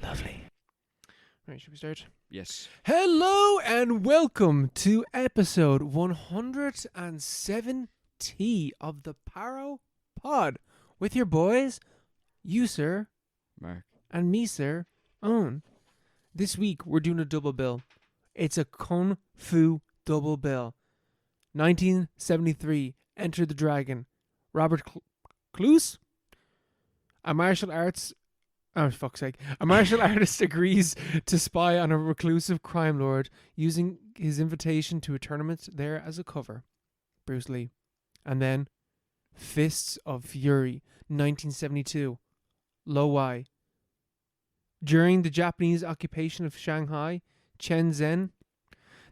Lovely. Right, should we start? Yes. Hello and welcome to episode 170 of the Paro Pod with your boys, you sir, Mark. and me sir, Owen. This week we're doing a double bill. It's a Kung Fu double bill. 1973, Enter the Dragon. Robert Cluse? A martial artist agrees to spy on a reclusive crime lord using his invitation to a tournament there as a cover. Bruce Lee. And then Fists of Fury, 1972. Lo Wai. During the Japanese occupation of Shanghai, Chen Zhen,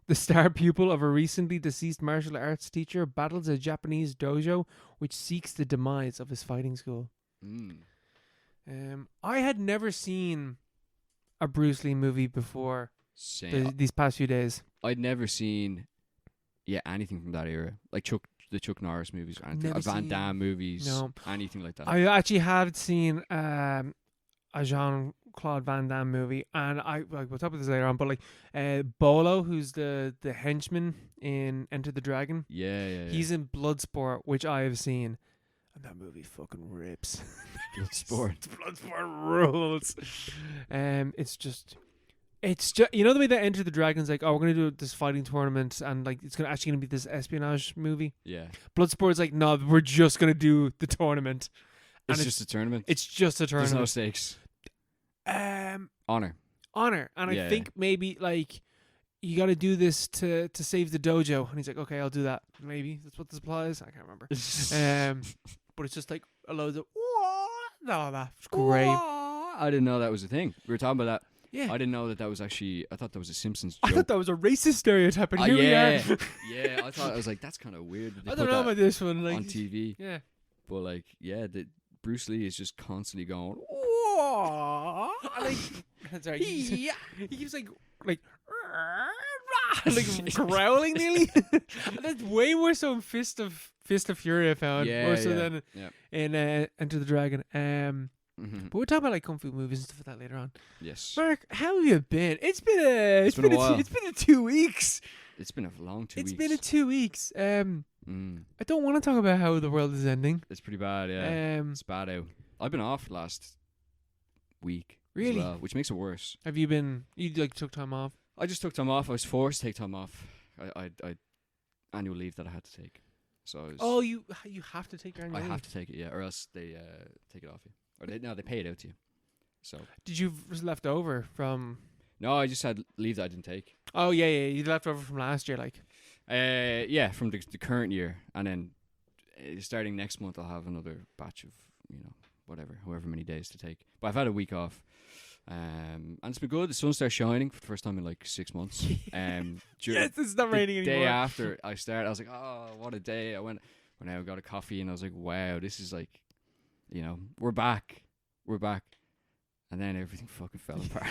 the star pupil of a recently deceased martial arts teacher, battles a Japanese dojo which seeks the demise of his fighting school. I had never seen a Bruce Lee movie before these past few days. I'd never seen anything from that era. Like the Chuck Norris movies, or anything. Van Damme movies, anything like that. I actually had seen a Jean-Claude Van Damme movie, and we'll talk about this later on, but like Bolo, who's the henchman in Enter the Dragon. Yeah. He's in Bloodsport, which I have seen. And that movie fucking rips. Bloodsport rules. It's just you know the way that Enter the Dragon's like, oh, we're gonna do this fighting tournament and like it's gonna be this espionage movie. Yeah. Bloodsport's like, no, we're just gonna do the tournament. It's just a tournament. It's just a tournament. There's no stakes. Honor. And I think maybe like you got to do this to save the dojo. And he's like, okay, I'll do that. Maybe that's what this applies. I can't remember. But it's just like a load of that's great. I didn't know that was a thing. We were talking about that. Yeah. I didn't know that was actually. I thought that was a Simpsons joke. I thought that was a racist stereotype, and here we are. Yeah. I was like, that's kind of weird. I don't know about this one. Like, on TV. Yeah. But like, Bruce Lee is just constantly going. Like, sorry, he keeps like growling nearly. That's way more so in Fist of Fury, I found. More so than in Enter the Dragon. But we'll talk about like kung fu movies and stuff like that later on. Yes. Mark, how have you been? It's been a 2 weeks. It's been a long 2 weeks. It's been a 2 weeks. I don't want to talk about how the world is ending. It's pretty bad, yeah. It's bad out. I've been off last week. Really? As well, which makes it worse. Have you been? You like took time off? I just took time off. I was forced to take time off. I annual leave that I had to take. So I was, you have to take your annual leave? I have to take it, or else they take it off you, or they pay it out to you. So did you left over from? No, I just had leave that I didn't take. Oh yeah, you left over from last year, like. From the current year, and then starting next month I'll have another batch of however many days to take. But I've had a week off. And it's been good. The sun starts shining for the first time in like 6 months. Yes, it's not raining anymore. The day after I started, I was like, oh, what a day. I went out and got a coffee, and I was like, wow, this is like, we're back. And then everything fucking fell apart.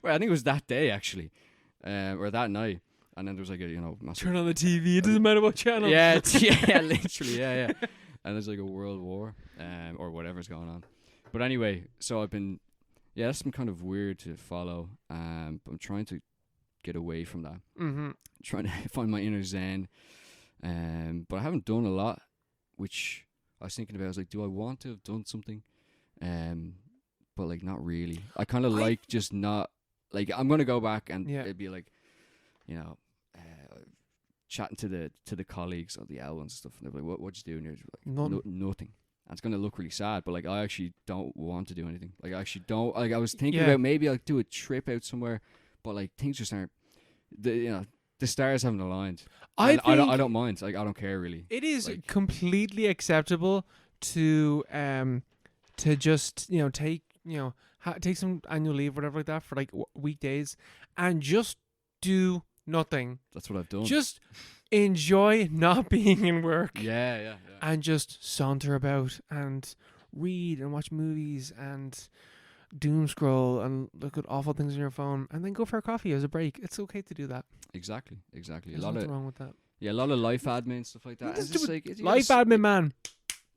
Well, I think it was that day actually, or that night. And then there was like a, massive turn on the TV. It doesn't matter what channel. Yeah, literally, yeah. And there's like a world war, or whatever's going on. But anyway, so I've been, that's been kind of weird to follow. But I'm trying to get away from that. Mm-hmm. Trying to find my inner zen. But I haven't done a lot, which I was thinking about. I was like, do I want to have done something? But like, not really. I kind of like just not, like, I'm going to go back and it'd be like, chatting to the colleagues of the L ones and stuff. And they're like, what you doing here? Like, nothing. And it's going to look really sad, but like I actually don't want to do anything. Like I actually don't. Like I was thinking about maybe I'll do a trip out somewhere, but like things just aren't. The stars haven't aligned. I don't mind. Like I don't care really. It is like, completely acceptable to just take take some annual leave, whatever like that, for like weekdays, and just do nothing. That's what I've done. Just enjoy not being in work. Yeah. And just saunter about and read and watch movies and doom scroll and look at awful things on your phone and then go for a coffee as a break. It's okay to do that. Exactly. There's nothing wrong with that. Yeah, a lot of life admin stuff like that. It's just like life admin, man.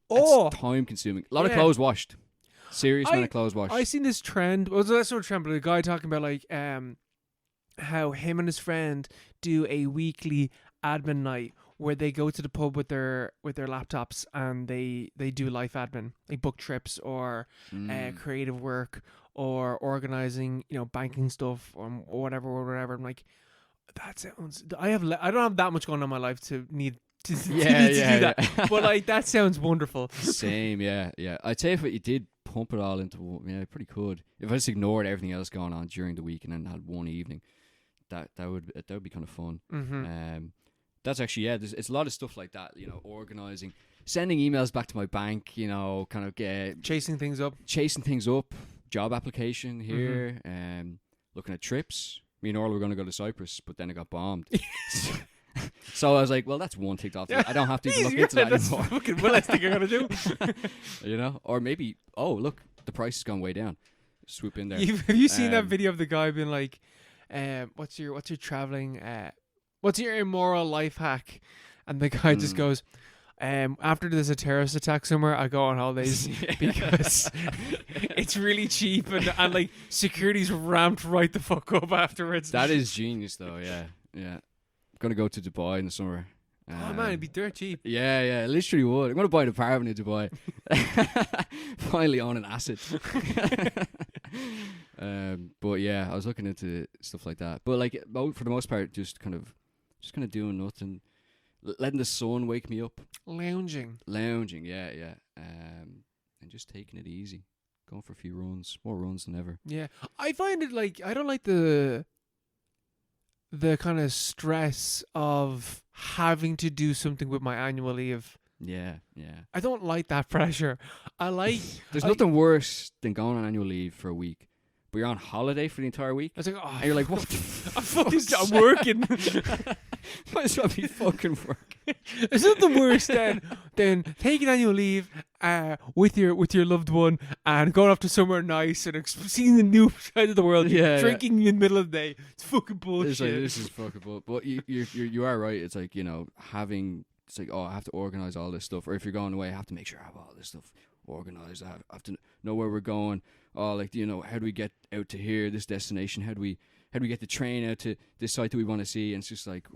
It's time consuming. A lot of clothes washed. Serious amount of clothes washed. I seen this trend. Well, that's not a trend, but a guy talking about like how him and his friend do a weekly admin night where they go to the pub with their laptops and they do life admin, like book trips or creative work or organizing, banking stuff or whatever. I'm like, that sounds. I don't have that much going on in my life to need to do that. But like that sounds wonderful. Same, yeah. I'd say if you did pump it all into pretty good. If I just ignored everything else going on during the week and then had one evening, that would be kind of fun. Mm-hmm. That's actually it's a lot of stuff like that. Organizing, sending emails back to my bank. Kind of chasing things up. Job application here. Looking at trips. Me and Orla were going to go to Cyprus, but then it got bombed. So I was like, well, that's one ticked off. I don't have to even look into that anymore. That's fucking what I think I'm going to do. Or maybe, look, the price has gone way down. Swoop in there. Have you seen that video of the guy being like, what's your traveling, what's your immoral life hack? And the guy just goes, after there's a terrorist attack somewhere, I go on holidays because it's really cheap and like security's ramped right the fuck up afterwards. That is genius though, yeah. I'm going to go to Dubai in the summer. Oh man, it'd be dirt cheap. Yeah, it literally would. I'm going to buy an apartment in Dubai. Finally own an asset. But yeah, I was looking into stuff like that. But like for the most part, just kind of doing nothing. Letting the sun wake me up. Lounging, yeah. And just taking it easy. Going for a few runs. More runs than ever. Yeah. I find it like, I don't like the kind of stress of having to do something with my annual leave. Yeah. I don't like that pressure. There's nothing worse than going on annual leave for a week, but you're on holiday for the entire week. I was like, and you're like, what the fuck? I'm working. Might as well be fucking working. There's nothing worse than taking annual leave with your loved one and going off to somewhere nice and seeing the new side of the world. Drinking in the middle of the day. It's fucking bullshit. This is fucking bullshit. But you are right. It's like having. It's like, I have to organize all this stuff. Or if you're going away, I have to make sure I have all this stuff organized. I have to know where we're going. How do we get out to here, this destination? How do we get the train out to this site that we want to see? And it's just like,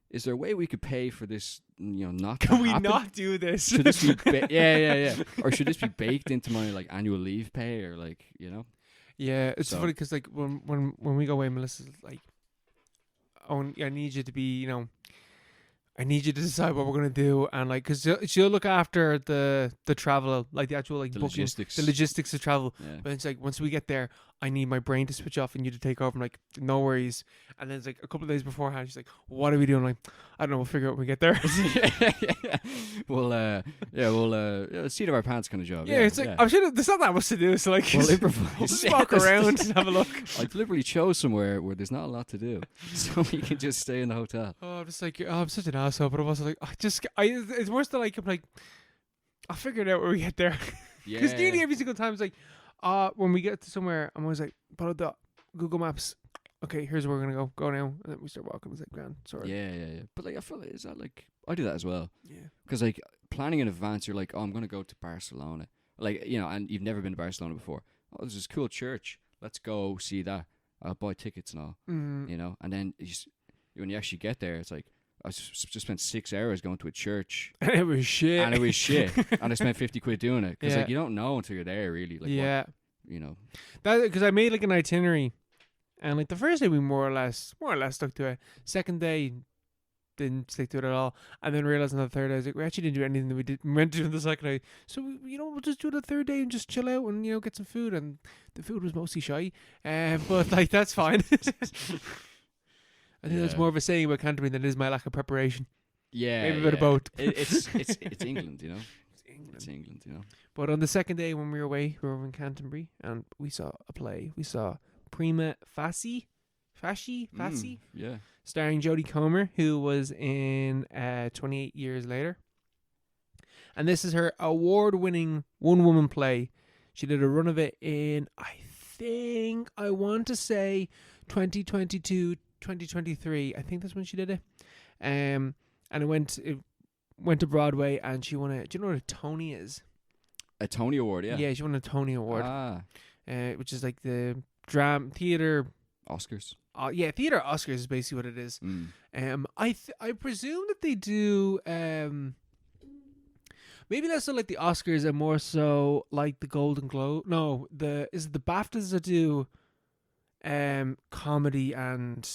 is there a way we could pay for this? Not can we happen? Not do this? Should this be yeah? Or should this be baked into my like annual leave pay or like Yeah, it's funny because like when we go away, Melissa's like, I need you to be I need you to decide what we're gonna do, and like, cause she'll look after the travel, like the actual like the booking, logistics. the logistics of travel. Yeah. But it's like once we get there, I need my brain to switch off and you to take over. I'm like, no worries. And then it's like a couple of days beforehand, she's like, what are we doing? I'm like, I don't know. We'll figure out when we get there. Well, seat of our pants kind of job. Yeah, it's like I'm sure there's not that much to do. So like, we'll improvise. We'll just walk around and have a look. I deliberately chose somewhere where there's not a lot to do, so you can just stay in the hotel. Oh, I'm just like, I'm such an asshole, but I'm also like, it's worse than like, I'm like, I'll figure it out when we get there. Yeah. Because nearly every single time it's like, when we get to somewhere, I'm always like, follow the Google Maps. Okay, here's where we're gonna go now, and then we start walking. It's like, grand, sorry. Yeah. But like, I feel like, is that like, I do that as well. Yeah. Because like planning in advance, you're like, I'm gonna go to Barcelona, like and you've never been to Barcelona before. Oh, there's this cool church. Let's go see that. I'll buy tickets and all. Mm. And then when you actually get there, it's like, I just spent 6 hours going to a church. And it was shit. And I spent 50 quid doing it. Because like, you don't know until you're there, really. Like, that because I made like an itinerary, and like the first day we more or less stuck to it. Second day didn't stick to it at all, and then realized on the third day I was like, we actually didn't do anything that we meant to do on the second day. So we'll just do the third day and just chill out and get some food. And the food was mostly shy, but like that's fine. I think that's more of a saying about Canterbury than it is my lack of preparation. Yeah, maybe a bit of both. It's England, It's England, But on the second day when we were away, we were over in Canterbury and we saw a play. We saw Prima Facie, yeah, starring Jodie Comer, who was in 28 Years Later. And this is her award-winning one-woman play. She did a run of it in, I want to say 2022, 2023. I think that's when she did it. And it went to Broadway, and she won a. Do you know what a Tony is? A Tony Award, yeah. Yeah, she won a Tony Award. Which is like the theater Oscars. Yeah, theater Oscars is basically what it is. I presume that they do. Maybe less so like the Oscars and more so like the Golden Globe. No, is it the BAFTAs that do comedy and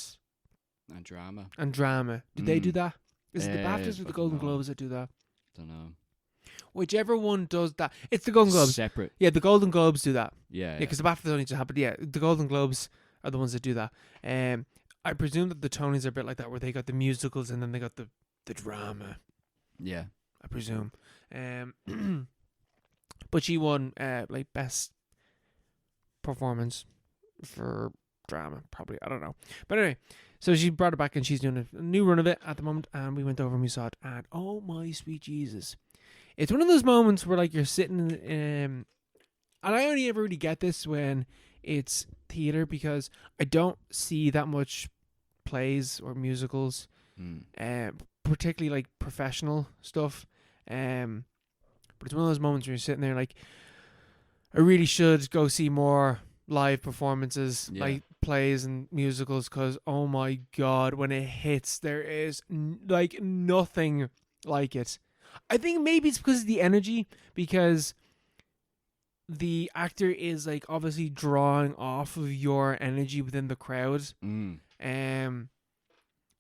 drama. Do they do that? Is it the BAFTAs or the Golden Globes that do that? Don't know. Whichever one does that. It's the Golden Globes. Separate. Yeah, the Golden Globes do that. Yeah. Because the BAFTAs only just happened. Yeah, the Golden Globes are the ones that do that. I presume that the Tonys are a bit like that, where they got the musicals and then they got the drama. Yeah. I presume. But she won like best performance for drama, probably. I don't know. But anyway, so she brought it back and she's doing a new run of it at the moment, and we went over and we saw it, and oh my sweet Jesus. It's one of those moments where like you're sitting and I only ever really get this when it's theater, because I don't see that much plays or musicals, particularly like professional stuff. But it's one of those moments where you're sitting there like, I really should go see more live performances, like plays and musicals, because oh my god, when it hits, there is like nothing like it. I think maybe it's because of the energy, because the actor is like obviously drawing off of your energy within the crowd.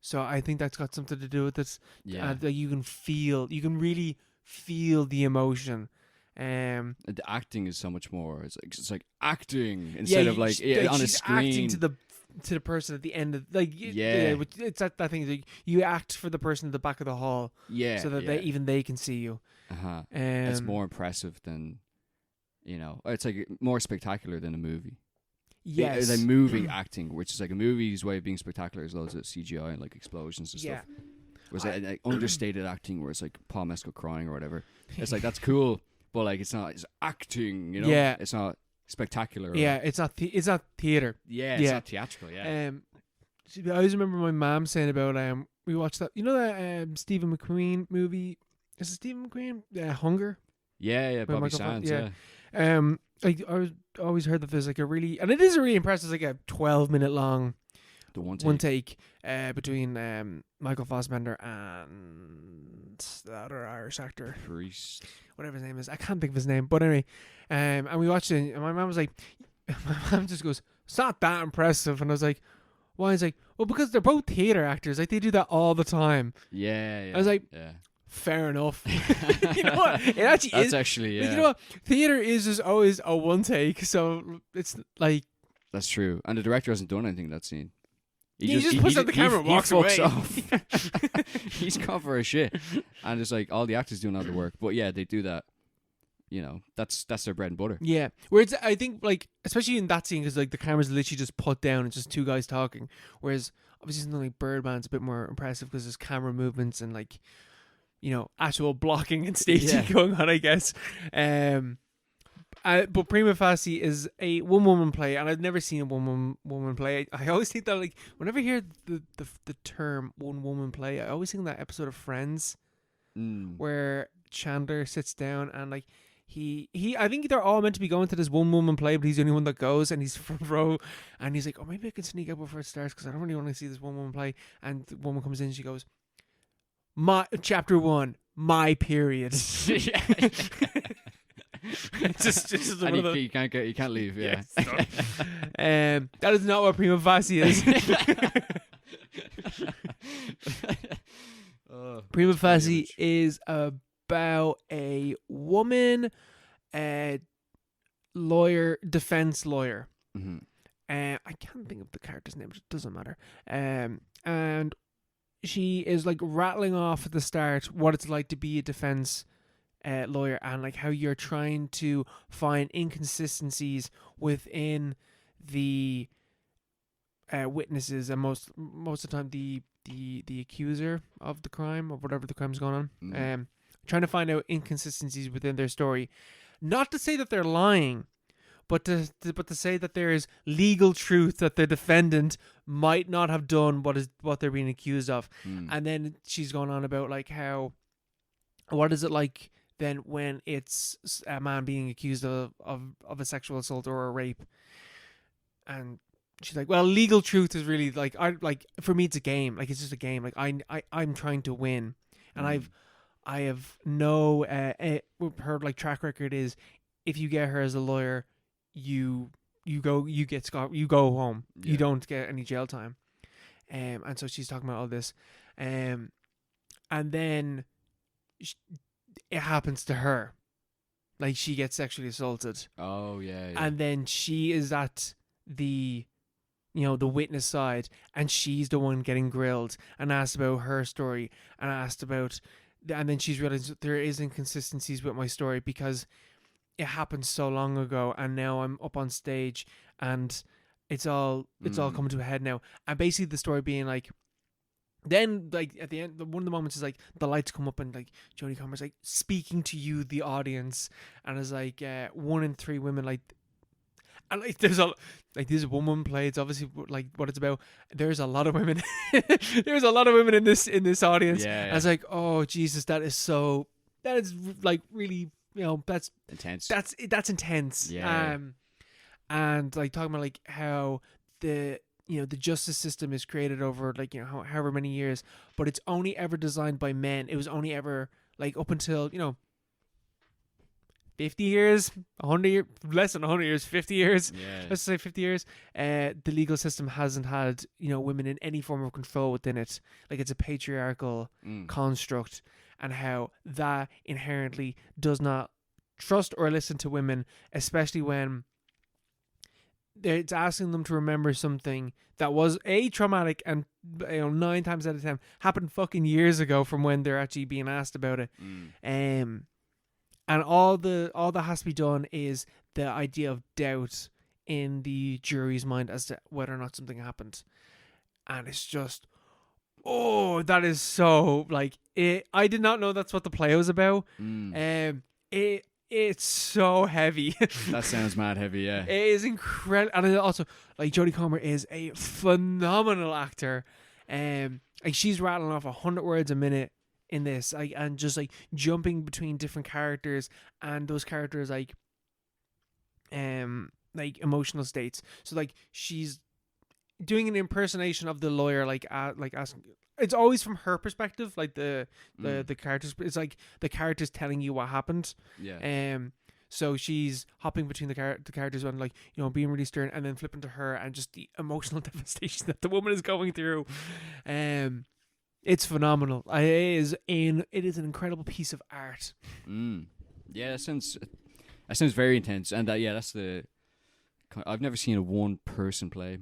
So I think that's got something to do with this. That you can really feel the emotion. The acting is so much more. It's like acting instead of like on a screen. Acting to the person at the end of it's that thing. Like, you act for the person at the back of the hall. So that they can see you. It's more impressive than, it's like more spectacular than a movie. Yes. It's like movie acting, which is like a movie's way of being spectacular, as loads of CGI and like explosions and stuff. Whereas like understated acting, where it's like Paul Mescal crying or whatever. It's like, that's cool, but like it's acting, Yeah. It's not spectacular. It's not theater. It's not theatrical. I always remember my mom saying about we watched that, that Stephen McQueen movie. Is it Stephen McQueen? Hunger. Yeah, Bobby Sands. I always heard that there's like and it is a really impressive. It's like a 12-minute long. The one take between Michael Fassbender and the other Irish actor, Priest, whatever his name is. I can't think of his name, but anyway, and we watched it, and my mom was like, my mom just goes, "It's not that impressive," and I was like, "Why?" He's like, "Well, because they're both theater actors. Like they do that all the time." Yeah. I was like, fair enough. You know what? It actually is. That's actually, You know what? Theater is just always a one take, so it's like. That's true, and the director hasn't done anything in that scene. He just puts out the camera and walks away. Off. He's gone for a shit, and it's like all the actors doing all the work. But yeah, they do that. That's their bread and butter. Yeah, whereas I think like especially in that scene, because like the camera's literally just put down, it's just two guys talking. Whereas obviously something like Birdman's a bit more impressive because there's camera movements and like actual blocking and staging going on, I guess. But Prima Facie is a one-woman play, and I've never seen a one-woman play. I always think that, like, whenever I hear the term one-woman play, I always think of that episode of Friends where Chandler sits down and, like, I think they're all meant to be going to this one-woman play, but he's the only one that goes, and he's front row, and he's like, oh, maybe I can sneak up before it starts because I don't really want to see this one-woman play. And the woman comes in and she goes, Chapter 1, my period. It's just and you can't leave. Yeah. That is not what Prima Facie is. Prima Facie is about a woman, defense lawyer. I can't think of the character's name, but it doesn't matter. And she is like rattling off at the start what it's like to be a defense lawyer, and like how you're trying to find inconsistencies within the witnesses, and most of the time the accuser of the crime or whatever the crime's going on, trying to find out inconsistencies within their story. Not to say that they're lying, but to say that there is legal truth that the defendant might not have done what they're being accused of. And then she's going on about like what is it like then when it's a man being accused of a sexual assault or a rape. And she's like, well, legal truth is really like, for me it's a game. Like, it's just a game. Like, I'm trying to win. And I have no her like track record is, if you get her as a lawyer, you go home. You don't get any jail time. And so she's talking about all this, and then it happens to her. Like, she gets sexually assaulted. Oh yeah. And then she is at the witness side, and she's the one getting grilled and asked about her story, and then she's realized that there is inconsistencies with my story because it happened so long ago, and now I'm up on stage, and it's all coming to a head now. And basically the story being like, then like at the end, one of the moments is like the lights come up and like Jodie Comer's like speaking to you, the audience, and it's like 1 in 3 women like. And like there's this one play. It's obviously like what it's about. There's a lot of women. There's a lot of women in this audience. Yeah. I was like, oh Jesus, that is like really, that's intense. That's intense. Yeah. And like talking about like how the justice system is created over like however many years, but it's only ever designed by men. It was only ever like up until 50 years, 100 years, less than 100 years, 50 years. Yeah. Let's say 50 years. The legal system hasn't had, women in any form of control within it. Like, it's a patriarchal construct, and how that inherently does not trust or listen to women, especially when it's asking them to remember something that was traumatic and 9 times out of 10 happened fucking years ago from when they're actually being asked about it. And all that has to be done is the idea of doubt in the jury's mind as to whether or not something happened. And it's just, that is so like it. I did not know that's what the play was about. It's so heavy. That sounds mad heavy, yeah. It is incredible. And also, like, Jodie Comer is a phenomenal actor. Like, she's rattling off 100 words a minute in this, like, and just like jumping between different characters, and those characters like emotional states. So like she's doing an impersonation of the lawyer, like asking. It's always from her perspective, like the characters. It's like the characters telling you what happened. Yeah. So she's hopping between the characters and like being really stern, and then flipping to her, and just the emotional devastation that the woman is going through. It's phenomenal. It is an incredible piece of art. Yeah, that sounds very intense, and that's the. I've never seen a one person play.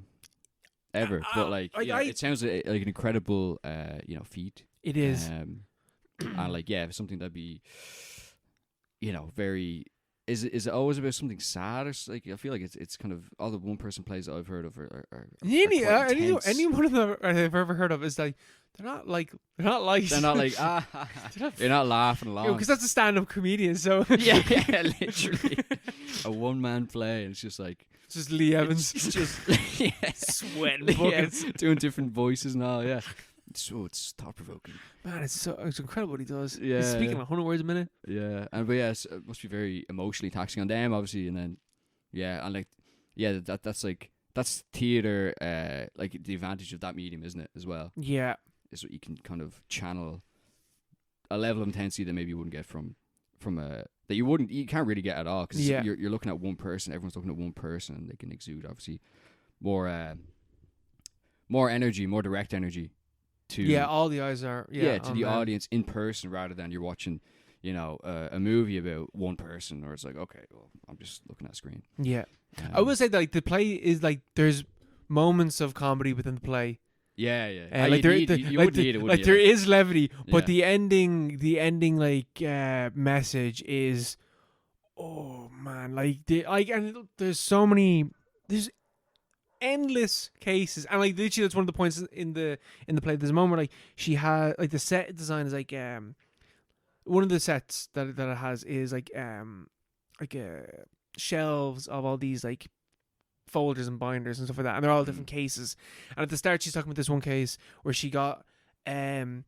Ever, but like it sounds like an incredible, feat. It is, and like something that'd be, very. Is it always about something sad, or like I feel like it's kind of all the one person plays that I've heard of are any one of them I've ever heard of is like they're not like they're not laughing along because that's a stand-up comedian. So yeah, literally a one-man play, and it's just like. It's just Lee Evans. It's just sweating buckets. Doing different voices and all, yeah. It's thought-provoking. Man, it's incredible what he does. Yeah, he's speaking 100 words a minute. Yeah, but it must be very emotionally taxing on them, obviously, and then that's theater. Like the advantage of that medium, isn't it, as well? Yeah, is what you can kind of channel a level of intensity that maybe you wouldn't get from a. That you can't really get at all, because you're looking at one person. Everyone's looking at one person, and they can exude obviously more energy, more direct energy to all the eyes are to the audience in person, rather than you're watching a movie about one person, or it's like, okay, well, I'm just looking at a screen. I will say that like the play is like there's moments of comedy within the play. Like you wouldn't need it, like there is levity, but the ending like message is, oh man, and there's endless cases, and like literally that's one of the points in the play. There's a moment where like she had like the set design is like one of the sets that it has is like a shelves of all these like folders and binders and stuff like that, and they're all different cases. And at the start, she's talking about this one case where she got a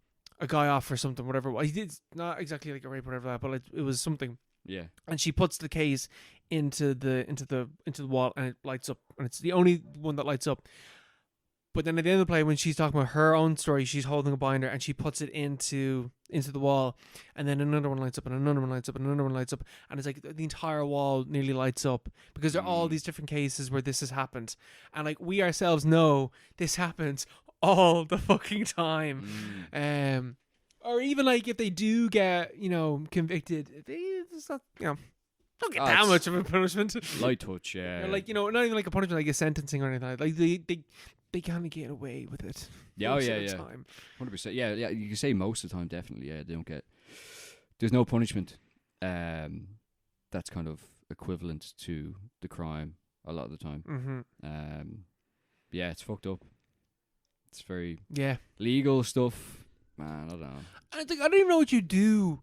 guy off for something, whatever. Well, he did not exactly like a rape, or whatever that, but it was something. Yeah. And she puts the case into the wall, and it lights up, and it's the only one that lights up. But then at the end of the play, when she's talking about her own story, she's holding a binder and she puts it into the wall, and then another one lights up, and another one lights up, and another one lights up, and it's like the entire wall nearly lights up because there are all these different cases where this has happened, and like we ourselves know this happens all the fucking time. Or even like if they do get convicted, it's not don't get that much of a punishment. Light touch, yeah. Or like not even like a punishment, like a sentencing or anything. Like they kind of get away with it. Yeah, 100%. Yeah, you can say most of the time, definitely. Yeah, they don't get. There's no punishment that's kind of equivalent to the crime a lot of the time. Yeah, it's fucked up. It's very legal stuff. Man, I don't know. I don't even know what you do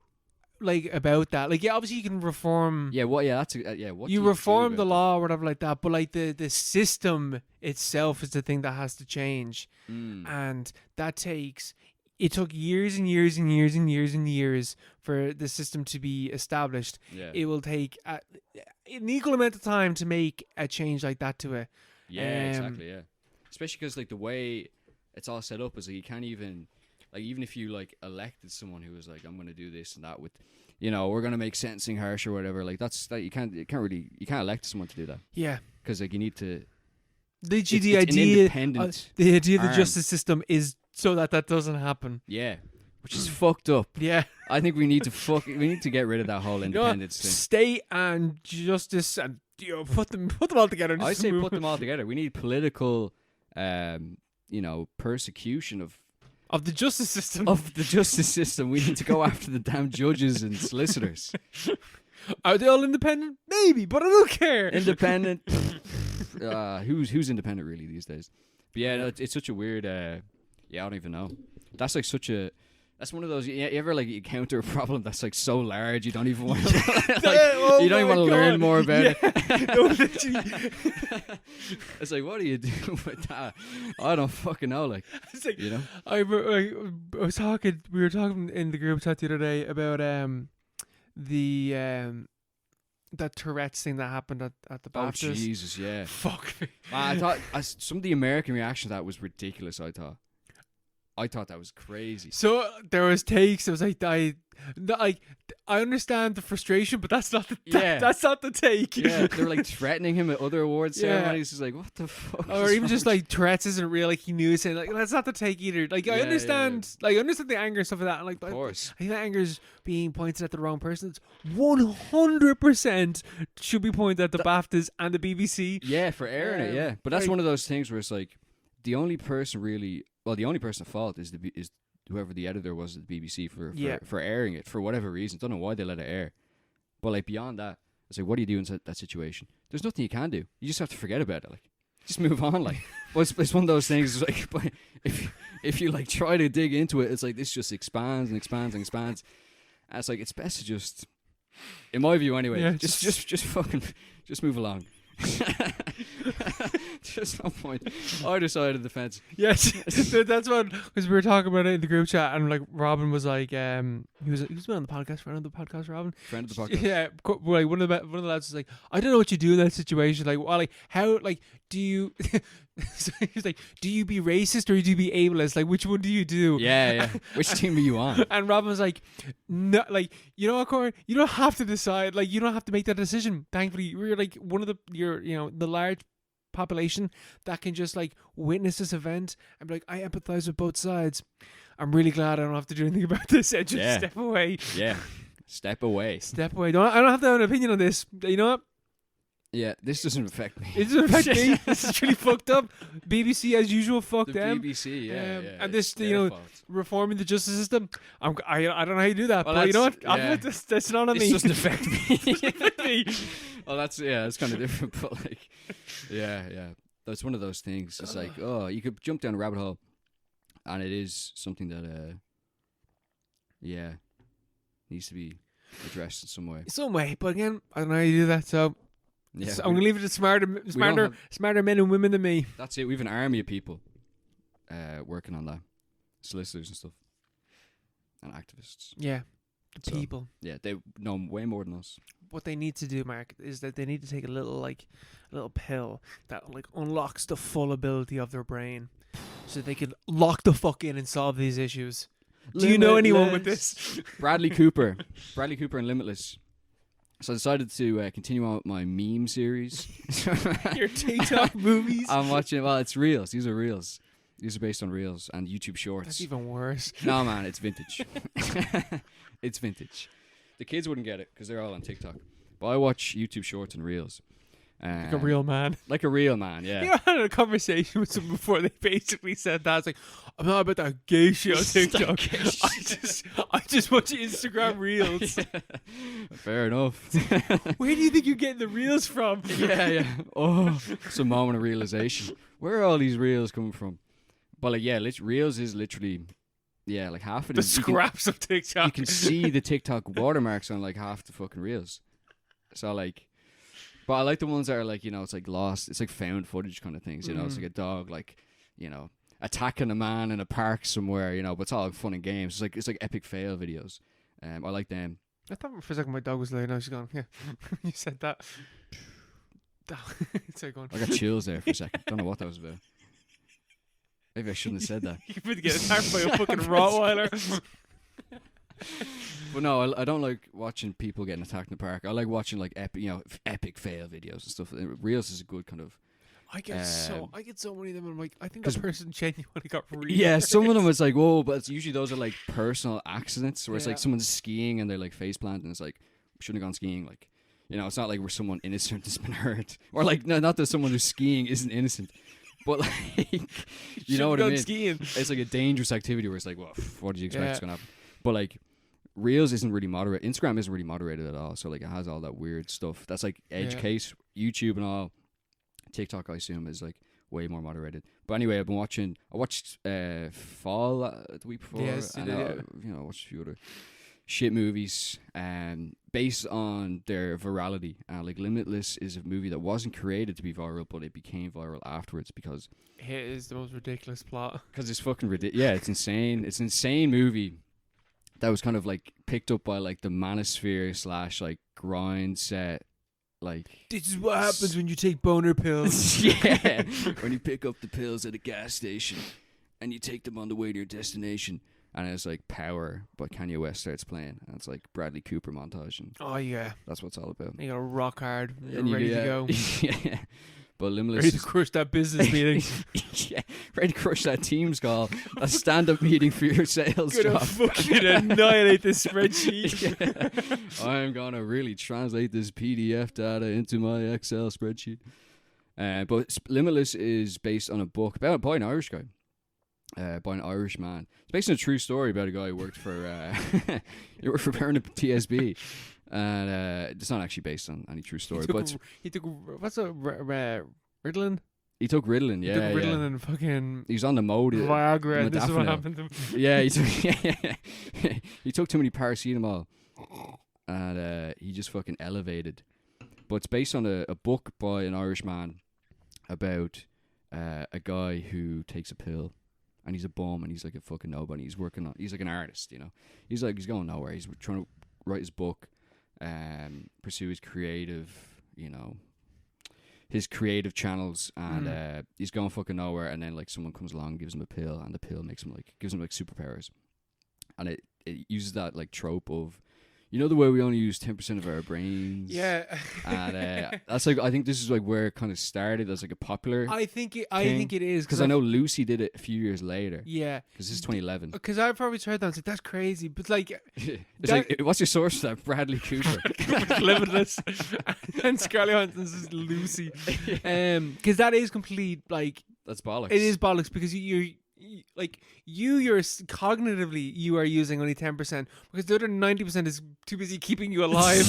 like about that. Like, obviously you can reform. Yeah, that's what you reform the law or whatever like that. But like the system itself is the thing that has to change, and that takes. It took years and years and years and years and years for the system to be established. Yeah. It will take an equal amount of time to make a change like that to it. Yeah, exactly. Yeah, especially because like the way it's all set up is like you can't even. Like, even if you, like, elected someone who was like, I'm going to do this and that with, we're going to make sentencing harsh or whatever, like, you can't elect someone to do that. Yeah. Because, like, you need to... The idea of the justice system is so that doesn't happen. Yeah. Which is fucked up. Yeah. I think we need to get rid of that whole independence thing. State and justice and, put them all together. I say put them all together. We need political, persecution of the justice system. Of the justice system. We need to go after the damn judges and solicitors. Are they all independent? Maybe, but I don't care. Independent. Who's independent really these days? But yeah, it's such a weird... I don't even know. That's like such a... That's one of those... You ever like encounter a problem that's like so large you don't even want to... you don't even want to learn more about it. It's like, what do you do with that? I don't fucking know. Like, it's like, We were talking in the group chat the other day about that Tourette's thing that happened at the Baptist. Oh Jesus, yeah. Fuck me. I thought some of the American reaction to that was ridiculous. I thought that was crazy. So there was takes. It was like I understand the frustration, but that's not the that's not the take. Yeah, they're like threatening him at other awards ceremonies. He's like, what the fuck? Or even just like Tourette's isn't real. Like he knew saying like that's not the take either. Like I understand, I understand the anger and stuff like that. And like, of course, I think that anger is being pointed at the wrong person. It's 100% should be pointed at the BAFTAs and the BBC. Yeah, for airing it. Yeah, but that's one of those things where it's like the only person at fault is whoever the editor was at the BBC for airing it for whatever reason. Don't know why they let it air, but like beyond that, it's like, what do you do in that situation? There's nothing you can do. You just have to forget about it. Like, just move on. Like, well, it's one of those things. It's like if you like try to dig into it, it's like this just expands and expands and expands. And it's like it's best to just, in my view anyway, just fucking just move along. Just no point. Either side of the fence. Yes, that's what, because we were talking about it in the group chat, and like Robin was like, he was been on the podcast, friend of the podcast, Robin, friend of the podcast. Yeah, like one of the lads was like, I don't know what you do in that situation. Like, well, like how, like, do you? So he's like, do you be racist or do you be ableist? Like, which one do you do? Yeah. Which team are you on? And Robin was like, no, like, you know what, Corin? You don't have to decide. Like, you don't have to make that decision. Thankfully, we're like one of the large population that can just like witness this event and be like, I empathize with both sides. I'm really glad I don't have to do anything about this. I just step away. Yeah. Step away. I don't have to have an opinion on this. You know what? Yeah, this doesn't affect me. It doesn't affect me. This is really fucked up. BBC, as usual, fuck them. BBC, yeah. And this, reforming the justice system. I don't know how you do that, but you know what? That's not on me. It doesn't affect me. Well, that's kind of different, but like, yeah. That's one of those things. It's like, you could jump down a rabbit hole, and it is something that, needs to be addressed in some way. But again, I don't know how you do that, so Yeah, I'm gonna leave it to smarter men and women than me. That's it. We have an army of people working on that, solicitors and stuff, and activists. Yeah, the people. Yeah, they know way more than us. What they need to do, Mark, is that they need to take a little pill that like unlocks the full ability of their brain, so they can lock the fuck in and solve these issues. Do you know anyone with this? Bradley Cooper and Limitless. So I decided to continue on with my meme series. Your TikTok movies. I'm watching. Well, it's reels. These are reels. These are based on reels and YouTube Shorts. That's even worse. No, man, it's vintage. It's vintage. The kids wouldn't get it because they're all on TikTok. But I watch YouTube Shorts and reels. Like a real man. Like a real man, yeah. You know, I had a conversation with someone before. They basically said that. It's like, I'm not about that gay shit on TikTok. I just watch Instagram reels. Yeah. Fair enough. Where do you think you're getting the reels from? Yeah. Oh, it's a moment of realization. Where are all these reels coming from? But like, yeah, reels is literally, yeah, like half of the scraps of TikTok. You can see the TikTok watermarks on like half the fucking reels. So like, but I like the ones that are like, you know, it's like lost. It's like found footage kind of things, you know. It's like a dog, like, you know, attacking a man in a park somewhere, you know. But it's all fun and games. It's like epic fail videos. I like them. I thought for a second my dog was laying. Now she's gone. Yeah, you said that. It's like going. I got chills there for a second. Don't know what that was about. Maybe I shouldn't have said that. You could get attacked by a fucking Rottweiler. But no, I don't like watching people getting attacked in the park. I like watching like epic fail videos and stuff. Reels is a good kind of. I get so many of them. I'm like, I think that person genuinely got really. Yeah, some of them it's like, whoa, but it's usually those are like personal accidents where it's like someone's skiing and they're like face plant and it's like shouldn't have gone skiing. Like, you know, it's not like where someone innocent has been hurt or like no, not that someone who's skiing isn't innocent. But like, you know what I mean? Skiing. It's like a dangerous activity where it's like, well, what did you expect is gonna happen? But like, Reels isn't really moderated. Instagram isn't really moderated at all. So like, it has all that weird stuff. That's like edge case. YouTube and all. TikTok, I assume, is like way more moderated. But anyway, I watched Fall the week before. Yes, and you know, I watched a few other shit movies based on their virality. Like Limitless is a movie that wasn't created to be viral, but it became viral afterwards because it is the most ridiculous plot. Because it's fucking ridiculous. Yeah, it's insane. It's an insane movie that was kind of like picked up by like the manosphere / like grind set. Like, this is what happens when you take boner pills. Yeah, when you pick up the pills at a gas station and you take them on the way to your destination. And it's like Power, but Kanye West starts playing. And it's like Bradley Cooper montage. And oh, yeah. That's what it's all about. You got to rock hard. You're ready to go. Yeah. But Limitless. Ready to crush that business meeting. Yeah. Ready to crush that Teams call. A stand-up meeting for your sales job. Gonna fucking annihilate this spreadsheet. Yeah. I'm gonna really translate this PDF data into my Excel spreadsheet. But Limitless is based on a book by an Irish guy. By an Irish man. It's based on a true story about a guy who worked for he worked for Parent TSB, and it's not actually based on any true story. He took what's a Ritalin? He took Ritalin, He took Ritalin and fucking. He was on the mode. Viagra. And this is what happened to him. Yeah, he took too many paracetamol, and he just fucking elevated. But it's based on a book by an Irish man about a guy who takes a pill. And he's a bum, and he's like a fucking nobody. He's like an artist, you know. He's going nowhere. He's trying to write his book, pursue his creative, you know, his creative channels, and he's going fucking nowhere. And then like someone comes along, gives him a pill, and the pill gives him superpowers, and it uses that like trope of, you know, the way we only use 10% of our brains. Yeah. And that's like, I think this is like where it kind of started as like a popular I think it is. Because I know Lucy did it a few years later. Yeah. Because this is 2011. Because I've probably heard that and said, that's crazy. But like... it's like, what's your source for that? Bradley Cooper. Limitless. And Scarlett Johansson's is Lucy. Because that is complete, like... That's bollocks. It is bollocks because you're cognitively you are using only 10% because the other 90% is too busy keeping you alive.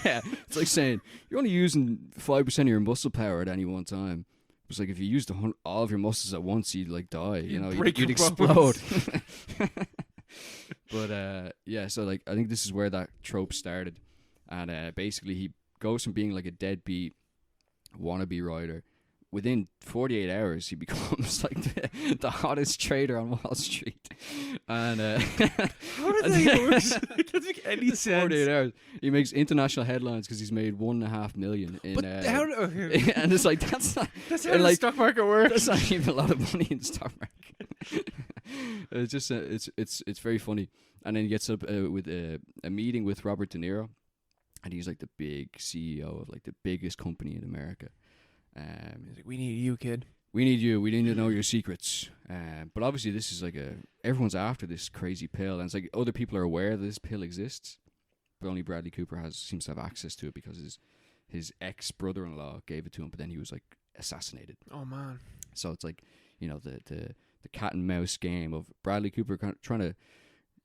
Yeah, it's like saying you're only using 5% of your muscle power at any one time. It's like if you used all of your muscles at once, you'd like die. You know, you'd explode. But yeah, so like I think this is where that trope started, and basically he goes from being like a deadbeat wannabe writer. Within 48 hours, he becomes like the hottest trader on Wall Street. And how did that work? It doesn't make any sense. 48 hours, he makes international headlines because he's made $1.5 million. But how? And it's like that's not. That's how the stock market works. That's not even a lot of money in the stock market. It's just it's very funny. And then he gets up with a meeting with Robert De Niro, and he's like the big CEO of like the biggest company in America. He's like, we need you, kid. We need you. We need to know your secrets. But obviously, this is like everyone's after this crazy pill, and it's like other people are aware that this pill exists, but only Bradley Cooper seems to have access to it because his ex brother-in-law gave it to him, but then he was like assassinated. Oh man! So it's like, you know, the cat and mouse game of Bradley Cooper kind of trying to,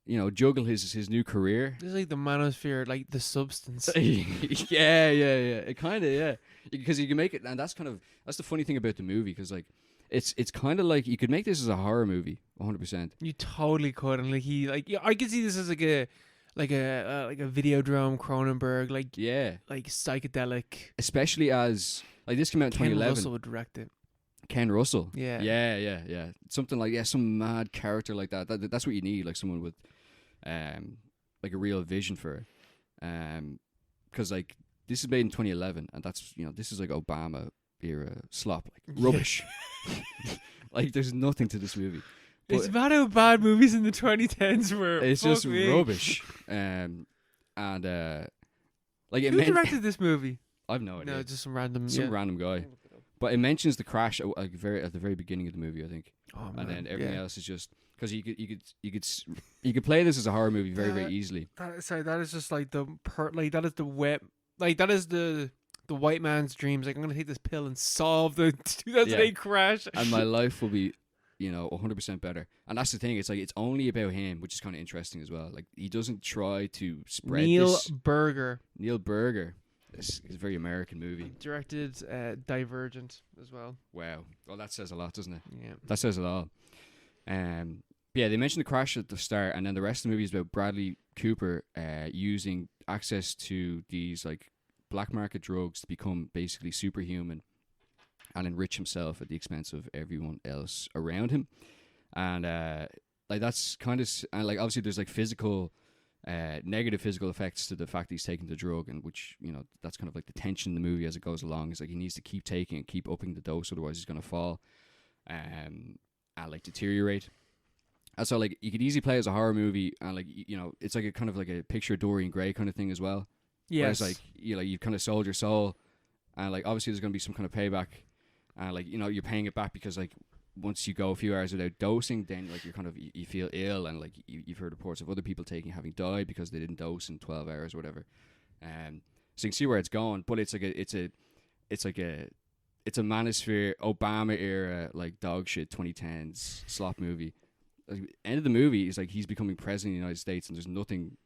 you know, juggle his new career. It's like the manosphere, like the substance. yeah. It kind of, yeah. Because you can make it, and that's the funny thing about the movie, because like it's kind of like you could make this as a horror movie, 100%. You totally could, and I could see this as like a Videodrome Cronenberg, like psychedelic. Especially as like this came out in 2011. Ken Russell would direct it. Ken Russell. Yeah. Something like some mad character like that. That's what you need, like someone with like a real vision for it. Because like this is made in 2011, and that's, you know, this is like Obama era slop, like rubbish. Like there's nothing to this movie. It's about how bad movies in the 2010s were. It's just rubbish. Like who directed this movie? I've no idea. No, just some random guy. But it mentions the crash at the very beginning of the movie, I think. Oh, man. And then everything else is just because you could play this as a horror movie very very easily. That is just like that is the wet, like that is the white man's dreams. Like, I'm gonna take this pill and solve the 2008 crash, and my life will be, you know, 100% better. And that's the thing. It's like it's only about him, which is kind of interesting as well. Like he doesn't try to spread Neil this. Neil Berger. This is a very American movie. Directed Divergent as well. Wow. Well, that says a lot, doesn't it? Yeah. That says it all. Yeah, they mentioned the crash at the start, and then the rest of the movie is about Bradley Cooper using access to these like black market drugs to become basically superhuman and enrich himself at the expense of everyone else around him. And like that's kind of, and like obviously there's like negative physical effects to the fact that he's taking the drug, and which, you know, that's kind of like the tension in the movie as it goes along. It's like he needs to keep taking and keep upping the dose, otherwise he's going to fall and like deteriorate. And so like you could easily play as a horror movie, and like, you know, it's like a kind of like a picture Dorian Gray kind of thing as well. Yes. Whereas like, you know, you've kind of sold your soul, and like obviously there's going to be some kind of payback, and like, you know, you're paying it back because like once you go a few hours without dosing, then like you're kind of, you feel ill, and like you've heard reports of other people having died because they didn't dose in 12 hours or whatever. So you can see where it's going, but it's a manosphere Obama era like dog shit 2010s slop movie. Like, end of the movie is like he's becoming president of the United States, and there's nothing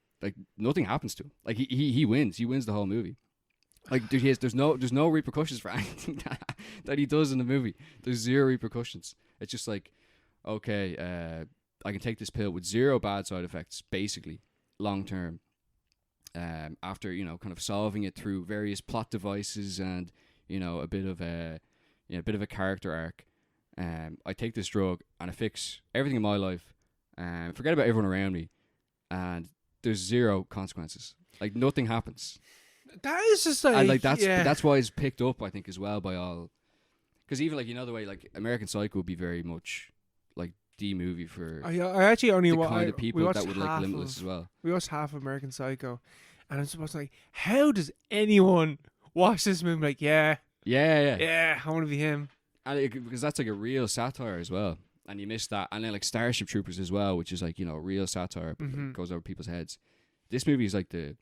happens to him. Like he wins the whole movie. Like there's no repercussions for anything that he does in the movie. There's zero repercussions. It's just like, okay, I can take this pill with zero bad side effects, basically, long term. After, you know, kind of solving it through various plot devices and, you know, a bit of a character arc. I take this drug and I fix everything in my life, and forget about everyone around me, and there's zero consequences. Like nothing happens. That is just like, and like that's why it's picked up, I think, as well by all. Because even like, you know, the way like American Psycho would be very much like the movie for I actually only the kind of people that would like Limitless as well. We watched half of American Psycho, and I'm supposed to like, how does anyone watch this movie like, yeah, I want to be him? And because that's like a real satire as well, and you missed that. And then like Starship Troopers as well, which is like, you know, real satire, but like, goes over people's heads. This movie is like the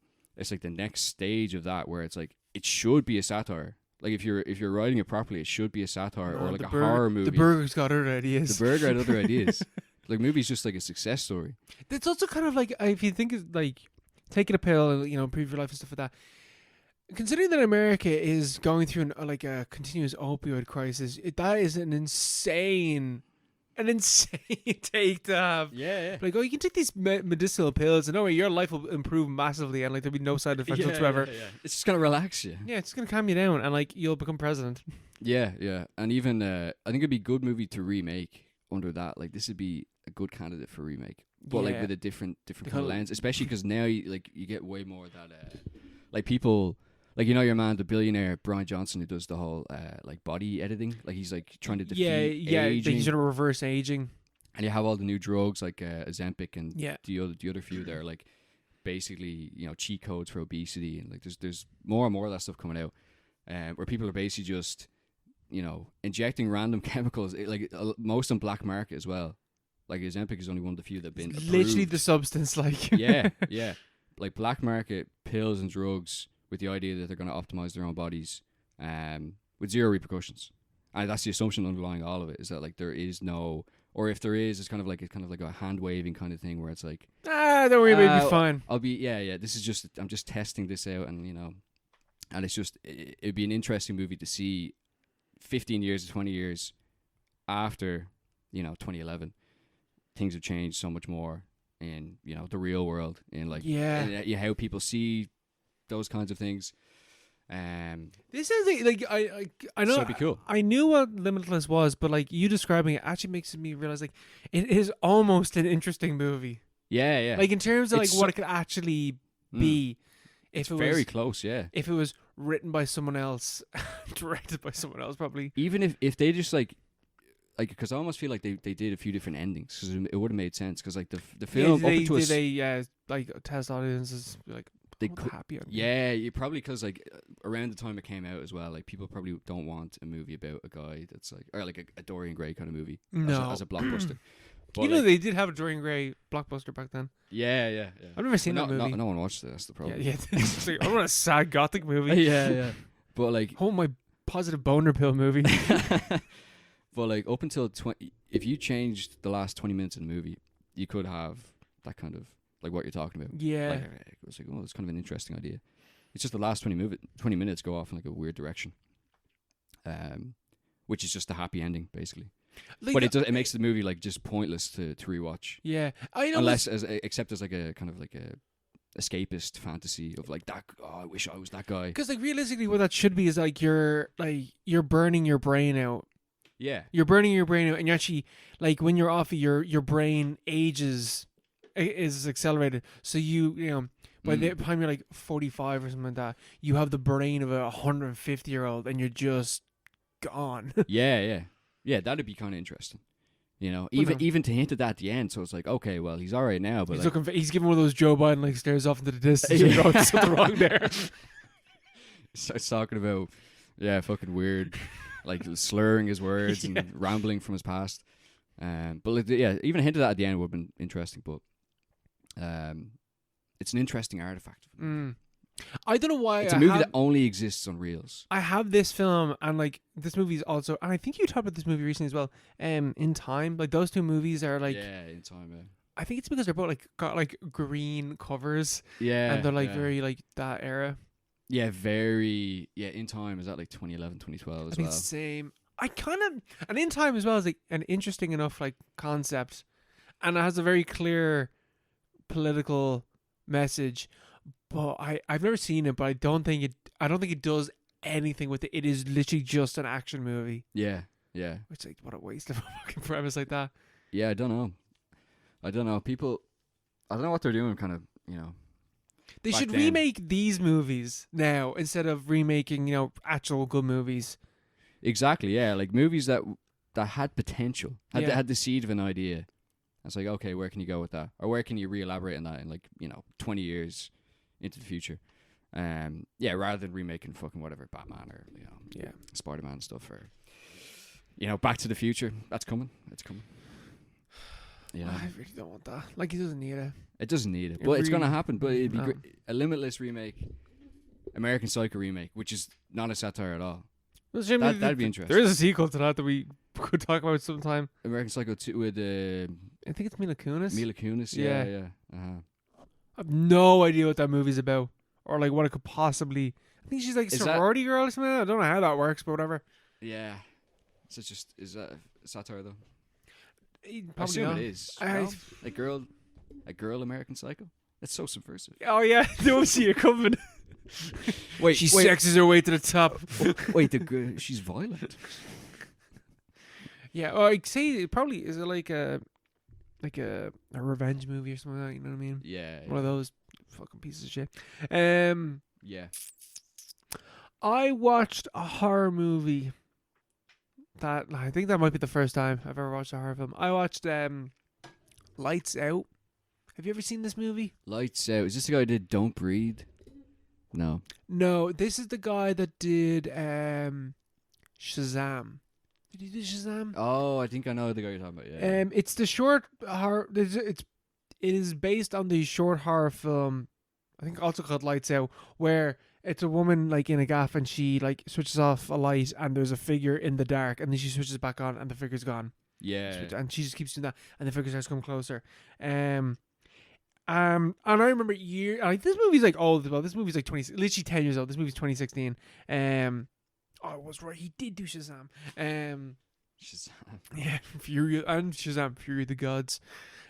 next stage of that, where it's like it should be a satire. Like if you're writing it properly, it should be a satire or like a horror movie. The Burger's got other ideas. The Burger had other ideas. Like movie's just like a success story. It's also kind of like, if you think it's like taking a pill, you know, improve your life and stuff like that. Considering that America is going through a continuous opioid crisis, that is an insane an insane take to have. Yeah. Like, oh, you can take these medicinal pills, and your life will improve massively, and like there'll be no side effects whatsoever. Yeah. It's just gonna relax you. Yeah, it's just gonna calm you down, and like you'll become president. Yeah. And even I think it'd be a good movie to remake under that. Like this would be a good candidate for remake, but like with a different kind of lens, especially because now you get way more of that. Like people. Like, you know your man, the billionaire Brian Johnson, who does the whole like body editing. Like he's like trying to defeat aging. Like he's trying to reverse aging. And you have all the new drugs like Ozempic and the other few that are like basically, you know, cheat codes for obesity, and like there's more and more of that stuff coming out, where people are basically just, you know, injecting random chemicals, like most on black market as well. Like Ozempic is only one of the few that have been approved. Literally the substance, like yeah, like black market pills and drugs with the idea that they're going to optimize their own bodies, with zero repercussions. And that's the assumption underlying all of it, is that like there is no, or if there is, it's kind of like a hand waving kind of thing where it's like, don't worry, it'll be fine. I'll be yeah. This is just, I'm just testing this out, and you know, and it's just it'd be an interesting movie to see 15 years or 20 years after, you know, 2011. Things have changed so much more in, you know, the real world, in like how people see those kinds of things. This is like I know. So it'd be cool. I knew what Limitless was, but like you describing it actually makes me realize like it is almost an interesting movie. Yeah. Like in terms of like what it could actually be. It's very close, yeah. If it was written by someone else, directed by someone else, probably. Even if they just like, because I almost feel like they did a few different endings, because it would have made sense. Because like the film, did they like test audiences like. They could, happy you probably, because like around the time it came out as well, like people probably don't want a movie about a guy that's like, or like a Dorian Gray kind of movie as a blockbuster. But you know, they did have a Dorian Gray blockbuster back then. Yeah. I've never seen that movie. No one watched it. That's the problem. Yeah. I want a sad gothic movie. Yeah. But like, my positive boner pill movie. But like up until if you changed the last 20 minutes of the movie, you could have that kind of. Like what you're talking about. Yeah. Like, it was like, it's kind of an interesting idea. It's just the last 20 minutes go off in like a weird direction. Which is just a happy ending, basically. Like, but it makes the movie like just pointless to rewatch. Yeah. I know. Except as like a kind of like a escapist fantasy of like that. Oh, I wish I was that guy. Because like realistically, what that should be is like you're burning your brain out. Yeah. You're burning your brain out, and you're actually like when you're off, your brain ages. Is accelerated, so you know by the time you're like 45 or something like that, you have the brain of a 150-year-old, and you're just gone. Yeah, that'd be kind of interesting, you know. Even to hint at that at the end, so it's like, okay, well, he's all right now, but he's giving one of those Joe Biden like stares off into the distance. There's something wrong there. Starts talking about fucking weird, like slurring his words and rambling from his past. But like, even a hint of that at the end would have been interesting, but. It's an interesting artifact. I don't know why it's a movie that only exists on reels. I have this film, and like this movie is also, and I think you talked about this movie recently as well. In Time, like those two movies are like In Time. Yeah. I think it's because they're both like got like green covers. Yeah, and they're like very like that era. Yeah, very. Yeah, In Time is that like 2011, 2012 as well. I think it's the same. I kind of, and In Time as well is like an interesting enough like concept, and it has a very clear political message, but I've never seen it, but I don't think it does anything with it. It is literally just an action movie. Yeah. Which like what a waste of a fucking premise like that. Yeah, I don't know. People, I don't know what they're doing. Kind of, you know. They should remake these movies now instead of remaking, you know, actual good movies. Exactly. Yeah, like movies that had potential, had the seed of an idea. It's like, okay, where can you go with that? Or where can you re-elaborate on that in like, you know, 20 years into the future? Rather than remaking fucking whatever, Batman or, you know, Spider-Man stuff, or, you know, Back to the Future. That's coming. It's coming. Yeah. I really don't want that. Like, he doesn't need it. It doesn't need it. But it's going to happen. But it'd be great. A Limitless remake, American Psycho remake, which is not a satire at all. Well, that'd be interesting. There is a sequel to that we could talk about sometime. American Psycho 2 with I think it's Mila Kunis. Mila Kunis, yeah. Uh-huh. I have no idea what that movie's about, or like what it could possibly. I think she's like a sorority girl or something. I don't know how that works, but whatever. Yeah. So is that a satire though? I Probably assume not. it is. I- No? A girl American Psycho. That's so subversive. Oh yeah, don't see it coming. Wait, She sexes her way to the top. wait, the girl, she's violent. Yeah, or I'd say it probably is it like a revenge movie or something like that. You know what I mean? Yeah. One of those fucking pieces of shit. Yeah. I watched a horror movie. That I think that might be the first time I've ever watched a horror film. I watched Lights Out. Have you ever seen this movie? Lights Out. Is this the guy who did Don't Breathe? No. No, this is the guy that did Shazam. Did he do Shazam? Oh, I think I know the guy you're talking about. Yeah. It's the short horror. It is based on the short horror film, I think also called Lights Out, where it's a woman like in a gaff and she like switches off a light and there's a figure in the dark and then she switches back on and the figure's gone. Yeah. And she just keeps doing that and the figure starts coming closer. And I remember this movie's like old as well. This movie's like literally 10 years old. This movie's 2016. Oh, I was right. He did do Shazam. Shazam. Yeah, Fury and Shazam, Fury of the Gods.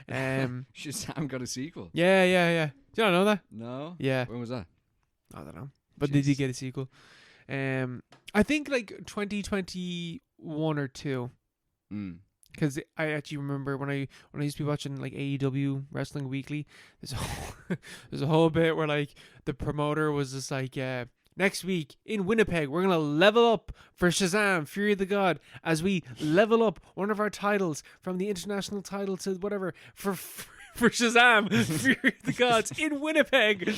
Shazam got a sequel. Yeah. Do you not know that? No. Yeah. When was that? I don't know. But they did get a sequel. I think like 2021 or 2. Because I actually remember when I used to be watching like AEW Wrestling Weekly, there's a whole bit where like the promoter was just like, next week in Winnipeg, we're gonna level up for Shazam, Fury of the God, as we level up one of our titles from the international title to whatever for Shazam, Fury of the Gods in Winnipeg.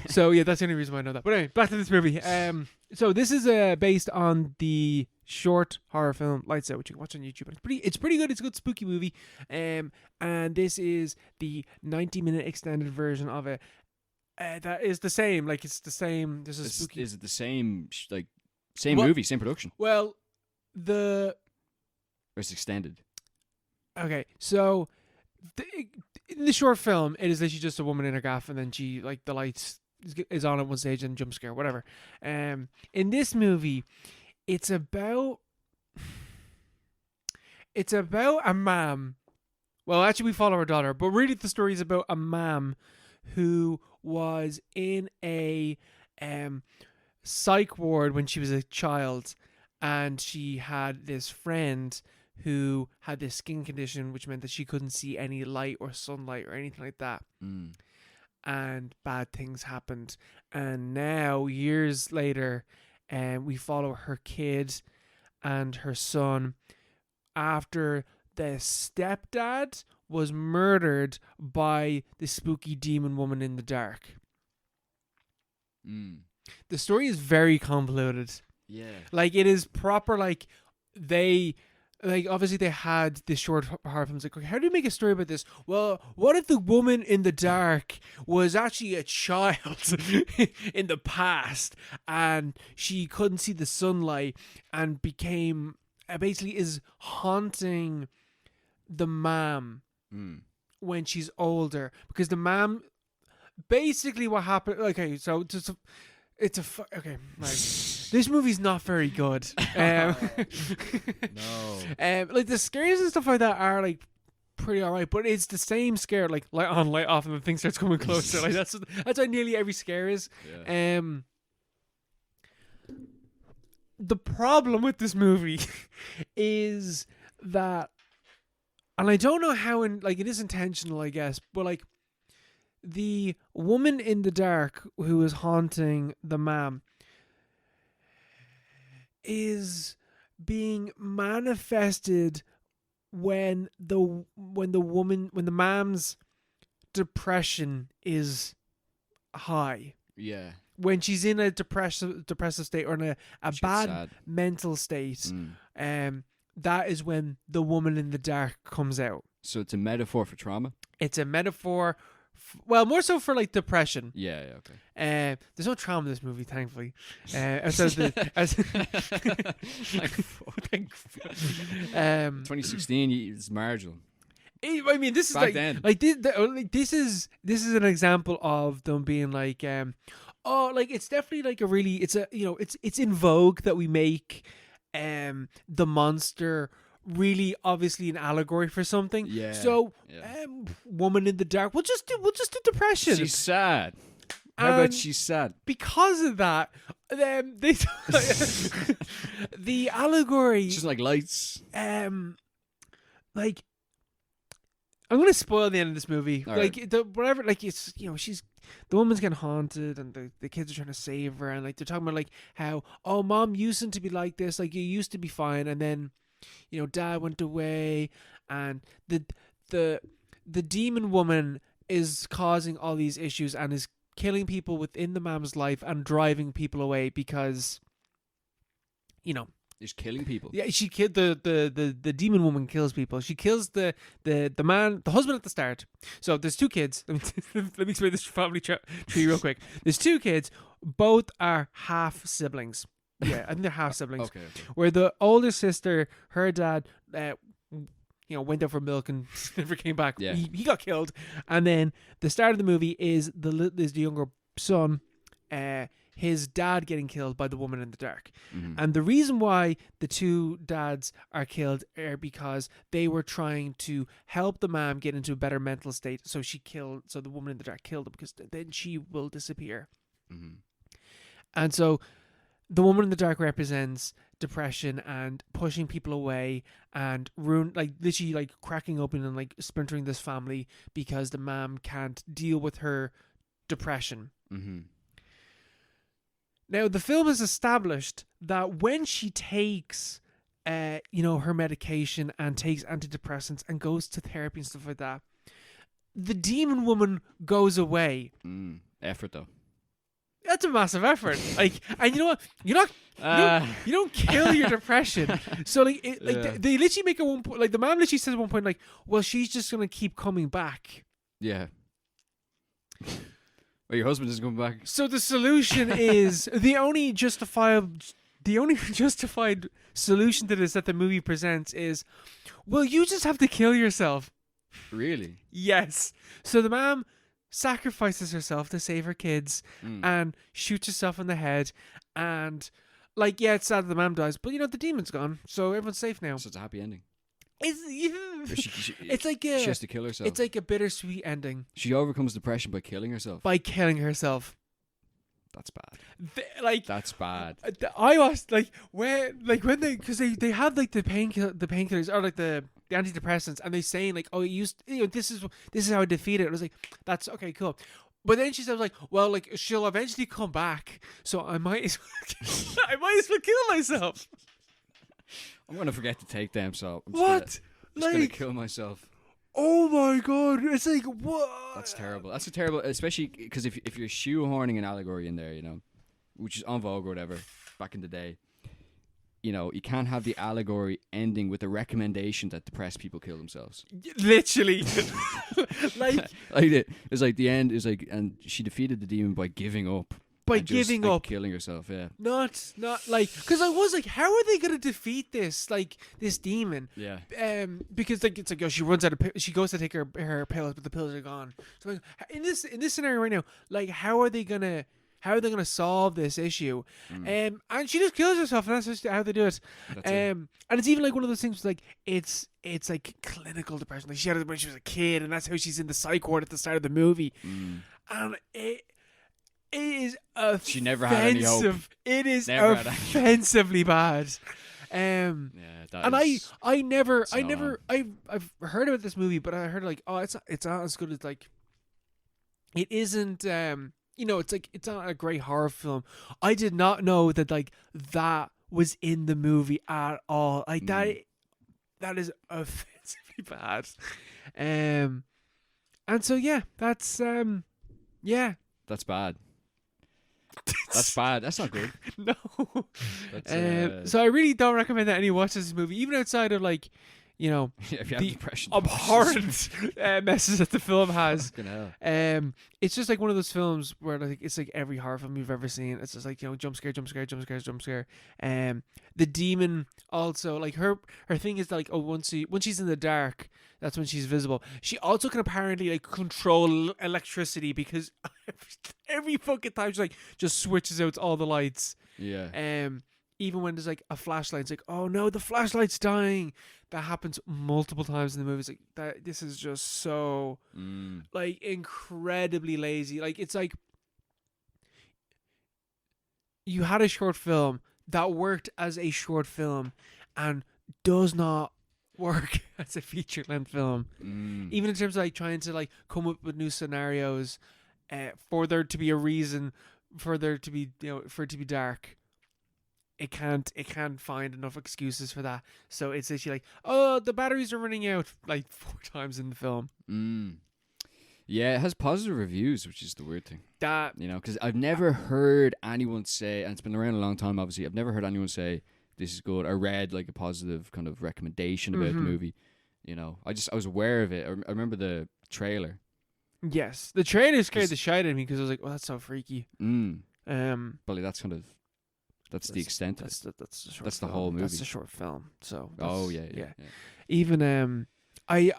So yeah, that's the only reason why I know that. But anyway, back to this movie. So this is based on the short horror film Lights Out, which you can watch on YouTube. It's pretty good. It's a good spooky movie. And this is the 90-minute extended version of it. That is the same. Like it's the same. There's a spooky. Is it the same movie, same production? Well, or it's extended. Okay, so in the short film, it is literally just a woman in her gaff, and then she like the lights is on at one stage and jump scare, whatever. In this movie, it's about a mom. Well, actually, we follow her daughter, but really, the story is about a mom who was in a psych ward when she was a child, and she had this friend who had this skin condition which meant that she couldn't see any light or sunlight or anything like that. And bad things happened, and now years later we follow her kid and her son after the stepdad was murdered by the spooky demon woman in the dark. The story is very convoluted. Yeah. Like it is proper. Like they, like obviously they had this short horror film. It's like, okay, how do you make a story about this? Well, what if the woman in the dark was actually a child in the past and she couldn't see the sunlight and became basically is haunting the mom when she's older, because the mom basically what happened. Okay, so it's okay. Like this movie's not very good. No. Like the scares and stuff like that are like pretty alright, but it's the same scare, like light on, light off, and the thing starts coming closer. Like that's how nearly every scare is. Yeah. The problem with this movie is that, and I don't know how it is intentional, I guess, but like the woman in the dark who is haunting the mom is being manifested when the mom's depression is high. Yeah. When she's in a depressive state or in a bad sad. mental state, that is when the woman in the dark comes out. So it's a metaphor for trauma? It's a metaphor, well, more so for like depression. Yeah, okay. There's no trauma in this movie, thankfully. Thank fuck. 2016 is marginal. I mean, this is Back like then. like this is an example of them being like, like it's definitely like a really, it's a, it's in vogue that we make the monster really obviously an allegory for something. Yeah. So, Yeah. Woman in the Dark. We'll just do depression. She's sad. How about she's sad? Because of that, they the allegory. She's like lights. Like, I'm gonna spoil the end of this movie. All like whatever. Like, it's she's. The woman's getting haunted, and the kids are trying to save her, and like they're talking about like how mom used to be like this, like you used to be fine, and then dad went away, and the demon woman is causing all these issues and is killing people within the mom's life and driving people away because She's killing people. yeah, she killed the demon woman kills people. She kills the man, the husband at the start. So there's two kids. Let me explain this family tree real quick. There's two kids. Both are half siblings. Yeah, I think they're half siblings. Okay. Where the older sister, her dad, went out for milk and never came back. Yeah. He got killed. And then the start of the movie is the younger son. His dad getting killed by the woman in the dark. Mm-hmm. And the reason why the two dads are killed are because they were trying to help the mom get into a better mental state. So the woman in the dark killed him because then she will disappear. Mm-hmm. And so the woman in the dark represents depression and pushing people away and literally cracking open and like splintering this family because the mom can't deal with her depression. Mm-hmm. Now, the film has established that when she takes, her medication and takes antidepressants and goes to therapy and stuff like that, the demon woman goes away. Effort, though. That's a massive effort. And you know what? You don't kill your depression. So they literally make at one point, like the mom literally says at one point, like, well, she's just gonna keep coming back. Yeah. Well, your husband is coming back. So the solution is the only justified solution to this that the movie presents is, well, you just have to kill yourself. Really? Yes. So the mom sacrifices herself to save her kids and shoots herself in the head, and it's sad that the mom dies, but the demon's gone, so everyone's safe now. So it's a happy ending. It's like she has to kill herself. It's like a bittersweet ending. She overcomes depression by killing herself. That's bad. That's bad. I was when they have like the painkillers or like the antidepressants, and they saying like, oh, this is how I defeat it. I was like, that's okay, cool. But then she said like, well, like she'll eventually come back, so I might as well kill myself. I'm gonna forget to take them, so I'm just gonna kill myself. Oh my god! It's like, what? That's terrible. That's a terrible, especially because if you're shoehorning an allegory in there, which is en vogue or whatever back in the day, you can't have the allegory ending with a recommendation that depressed people kill themselves. Literally, it's like the end is like, and she defeated the demon by giving up. Killing herself, yeah. Not because I was like, how are they gonna defeat this demon? Yeah. Because it's like, she runs out of she goes to take her pills, but the pills are gone. So like, in this scenario right now, like, how are they gonna solve this issue? And she just kills herself, and that's just how they do it. And it's even like one of those things like it's like clinical depression. Like she had it when she was a kid, and that's how she's in the psych ward at the start of the movie. And it is offensive. She never had any hope. It is offensively bad. I've heard about this movie, but I heard like, oh, it's not as good as like, it isn't. It's not a great horror film. I did not know that like that was in the movie at all. Like that is offensively bad. And so that's That's bad. That's bad. That's not good. No. So I really don't recommend that anyone watches this movie, even outside of like, if you have the depression, abhorrent messes that the film has. Fucking hell. It's just like one of those films where like it's like every horror film you've ever seen. It's just like, jump scare. The demon also, like her thing is like, when she's in the dark, that's when she's visible. She also can apparently like control electricity because every fucking time she like just switches out all the lights. Yeah. even when there's like a flashlight, it's like, oh no, the flashlight's dying. That happens multiple times in the movie. It's like that. This is just so like incredibly lazy. Like it's like you had a short film that worked as a short film and does not work as a feature length film. Even in terms of like trying to like come up with new scenarios, for there to be a reason for there to be, you know, for it to be dark. It can't find enough excuses for that. So it's actually like, oh, the batteries are running out like 4 times in the film. Yeah, it has positive reviews, which is the weird thing. That, you know, because I've never heard anyone say, and it's been around a long time, obviously, I've never heard anyone say this is good. I read like a positive kind of recommendation about the movie. You know, I was aware of it. I remember the trailer. Yes, the trailer scared the shit out of me because I was like, oh, that's so freaky. But like, that's the extent of it. That's the whole movie. That's a short film. So yeah. Even I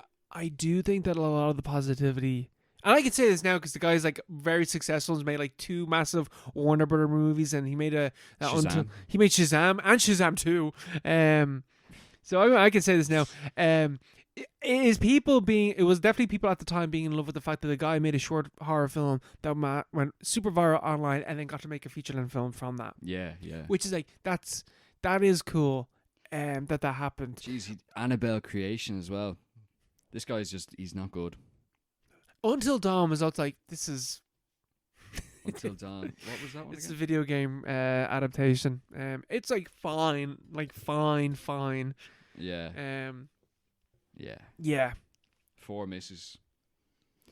do think that a lot of the positivity, and I can say this now because the guy's like very successful. He's made like 2 massive Warner Brother movies, and he made he made Shazam and Shazam 2. So I can say this now. It was definitely people at the time being in love with the fact that the guy made a short horror film that went super viral online and then got to make a feature-length film from that. Yeah. Which is like, that is cool, that happened. Jeez, Annabelle creation as well. This guy's he's not good. Until Dawn was also like, this is... Until Dawn. What was that one It's again? a video game adaptation. It's like fine. Yeah. Yeah. 4 misses.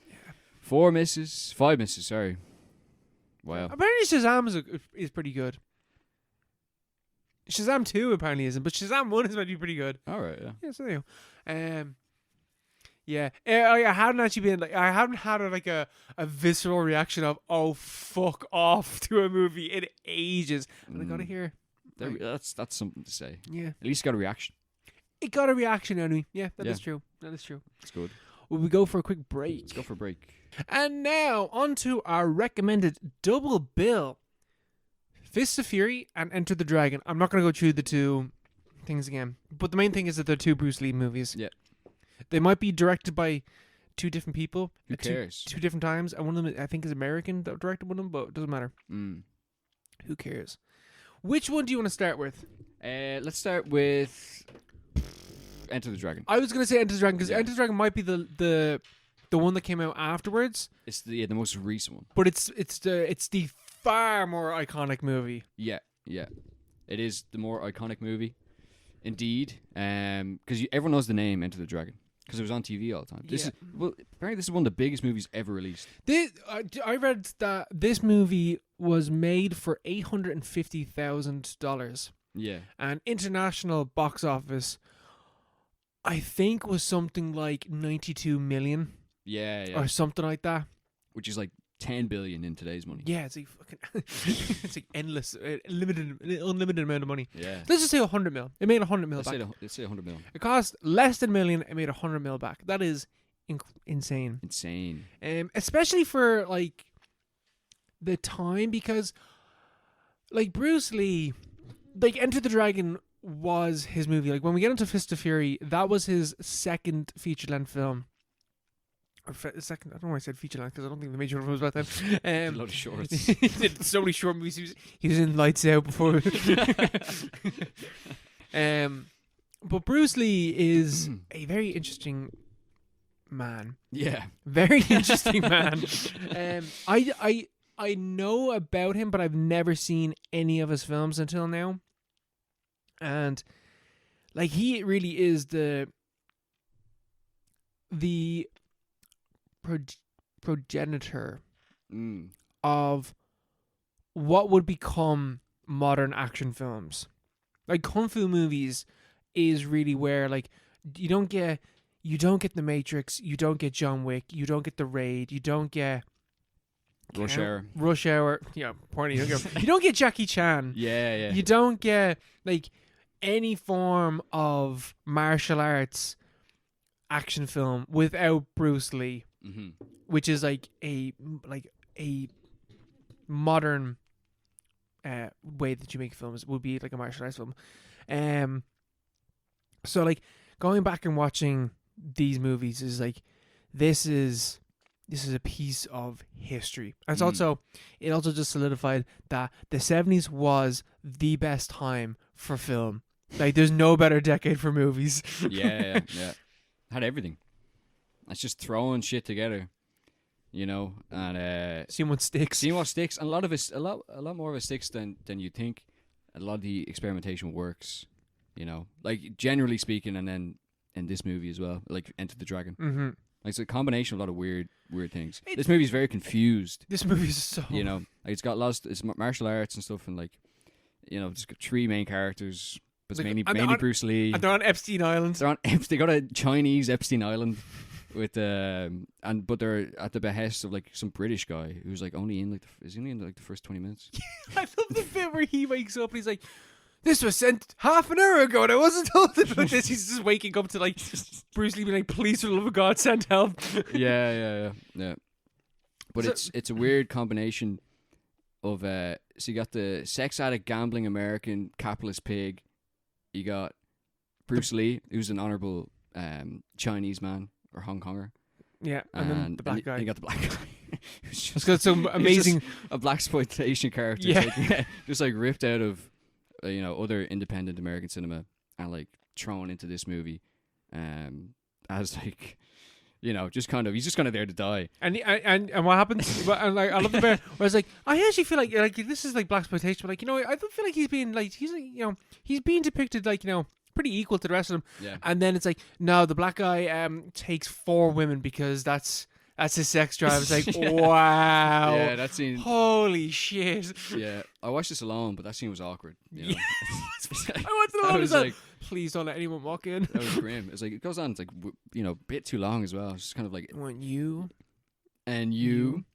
Yeah. 4 misses. 5 misses, sorry. Wow. Apparently Shazam is pretty good. Shazam 2 apparently isn't, but Shazam 1 is meant to be pretty good. Alright, yeah. Yeah, so there you go. Yeah. I haven't actually been like, I haven't had a visceral reaction of, oh, fuck off to a movie in ages. But I gotta hear. That's something to say. Yeah. At least got a reaction. It got a reaction out of me. Yeah, that is true. That's good. Will we go for a quick break? Let's go for a break. And now, on to our recommended double bill. Fists of Fury and Enter the Dragon. I'm not going to go through the 2 things again. But the main thing is that they're 2 Bruce Lee movies. Yeah. They might be directed by 2 different people. Who cares? Two different times. And one of them, I think, is American that directed one of them, but it doesn't matter. Who cares? Which one do you want to start with? Let's start with... Enter the Dragon. I was going to say Enter the Dragon because Enter the Dragon might be the one that came out afterwards. It's the most recent one. But it's the far more iconic movie. Yeah. It is the more iconic movie. Indeed. Because everyone knows the name Enter the Dragon. Because it was on TV all the time. Apparently this is one of the biggest movies ever released. I read that this movie was made for $850,000. Yeah. And international box office, I think, was something like 92 million. Yeah. Or something like that. Which is like 10 billion in today's money. Yeah, it's like fucking it's like endless, unlimited amount of money. Yeah. Let's just say 100 mil. It made 100 mil back. Let's say 100 million. It cost less than $1 million. It made 100 mil back. That is insane. Insane. Especially for like the time, because like Bruce Lee, like Enter the Dragon was his movie. Like when we get into Fist of Fury, that was his second feature-length film. Or second, I don't know why I said feature-length because I don't think the major film was back then. A lot of shorts. He did so many short movies. He was in Lights Out before. But Bruce Lee is a very interesting man. Yeah. Very interesting man. I know about him, but I've never seen any of his films until now. And like he really is the progenitor of what would become modern action films. Like kung fu movies is really where like you don't get The Matrix, you don't get John Wick, you don't get The Raid, you don't get Rush Hour. Yeah, pointy. You don't get Jackie Chan. Yeah. You don't get like any form of martial arts action film without Bruce Lee, which is like a modern way that you make films would be like a martial arts film. So like going back and watching these movies is like this is a piece of history. And it's it also just solidified that the 70s was the best time for film. Like there's no better decade for movies. yeah. Had everything. It's just throwing shit together, you know, and seeing what sticks. And a lot of it, a lot more of it sticks than you think. A lot of the experimentation works, you know, like generally speaking, and then in this movie as well, like Enter the Dragon. Mm-hmm. Like it's a combination of a lot of weird things. This movie is very confused. This movie is so, you know, like it's got lots. It's martial arts and stuff, and like, you know, it's got 3 main characters. But it's like, mainly Bruce Lee. And they're on Epstein Island. They got a Chinese Epstein Island with but they're at the behest of like some British guy who's like only in like the first 20 minutes. I love the bit where he wakes up and he's like, "This was sent half an hour ago and I wasn't told about this." He's just waking up to like Bruce Lee being like, "Please, for the love of God, send help." Yeah. But so, it's a weird combination of so you got the sex addict, gambling American capitalist pig. You got Bruce Lee, who's an honorable Chinese man or Hong Konger. Yeah, and then the black guy. You got the black guy. It's got some amazing a blaxploitation character. Yeah, just like ripped out of you know, other independent American cinema and like thrown into this movie as like, you know, just kind of he's just kind of there to die. And what happens? And like I love the bit where it's like I actually feel like this is like blaxploitation, but like, you know, I don't feel like he's being like he's being depicted like, you know, pretty equal to the rest of them. Yeah. And then it's like, no, the black guy takes 4 women because that's his sex drive. It's like, wow. Yeah, that scene. Holy shit. Yeah, I watched this alone, but that scene was awkward. You know? I watched it alone. I was like, please don't let anyone walk in. That was grim. It's like it goes on. It's like, you know, a bit too long as well. It's just kind of like, I want you, and you,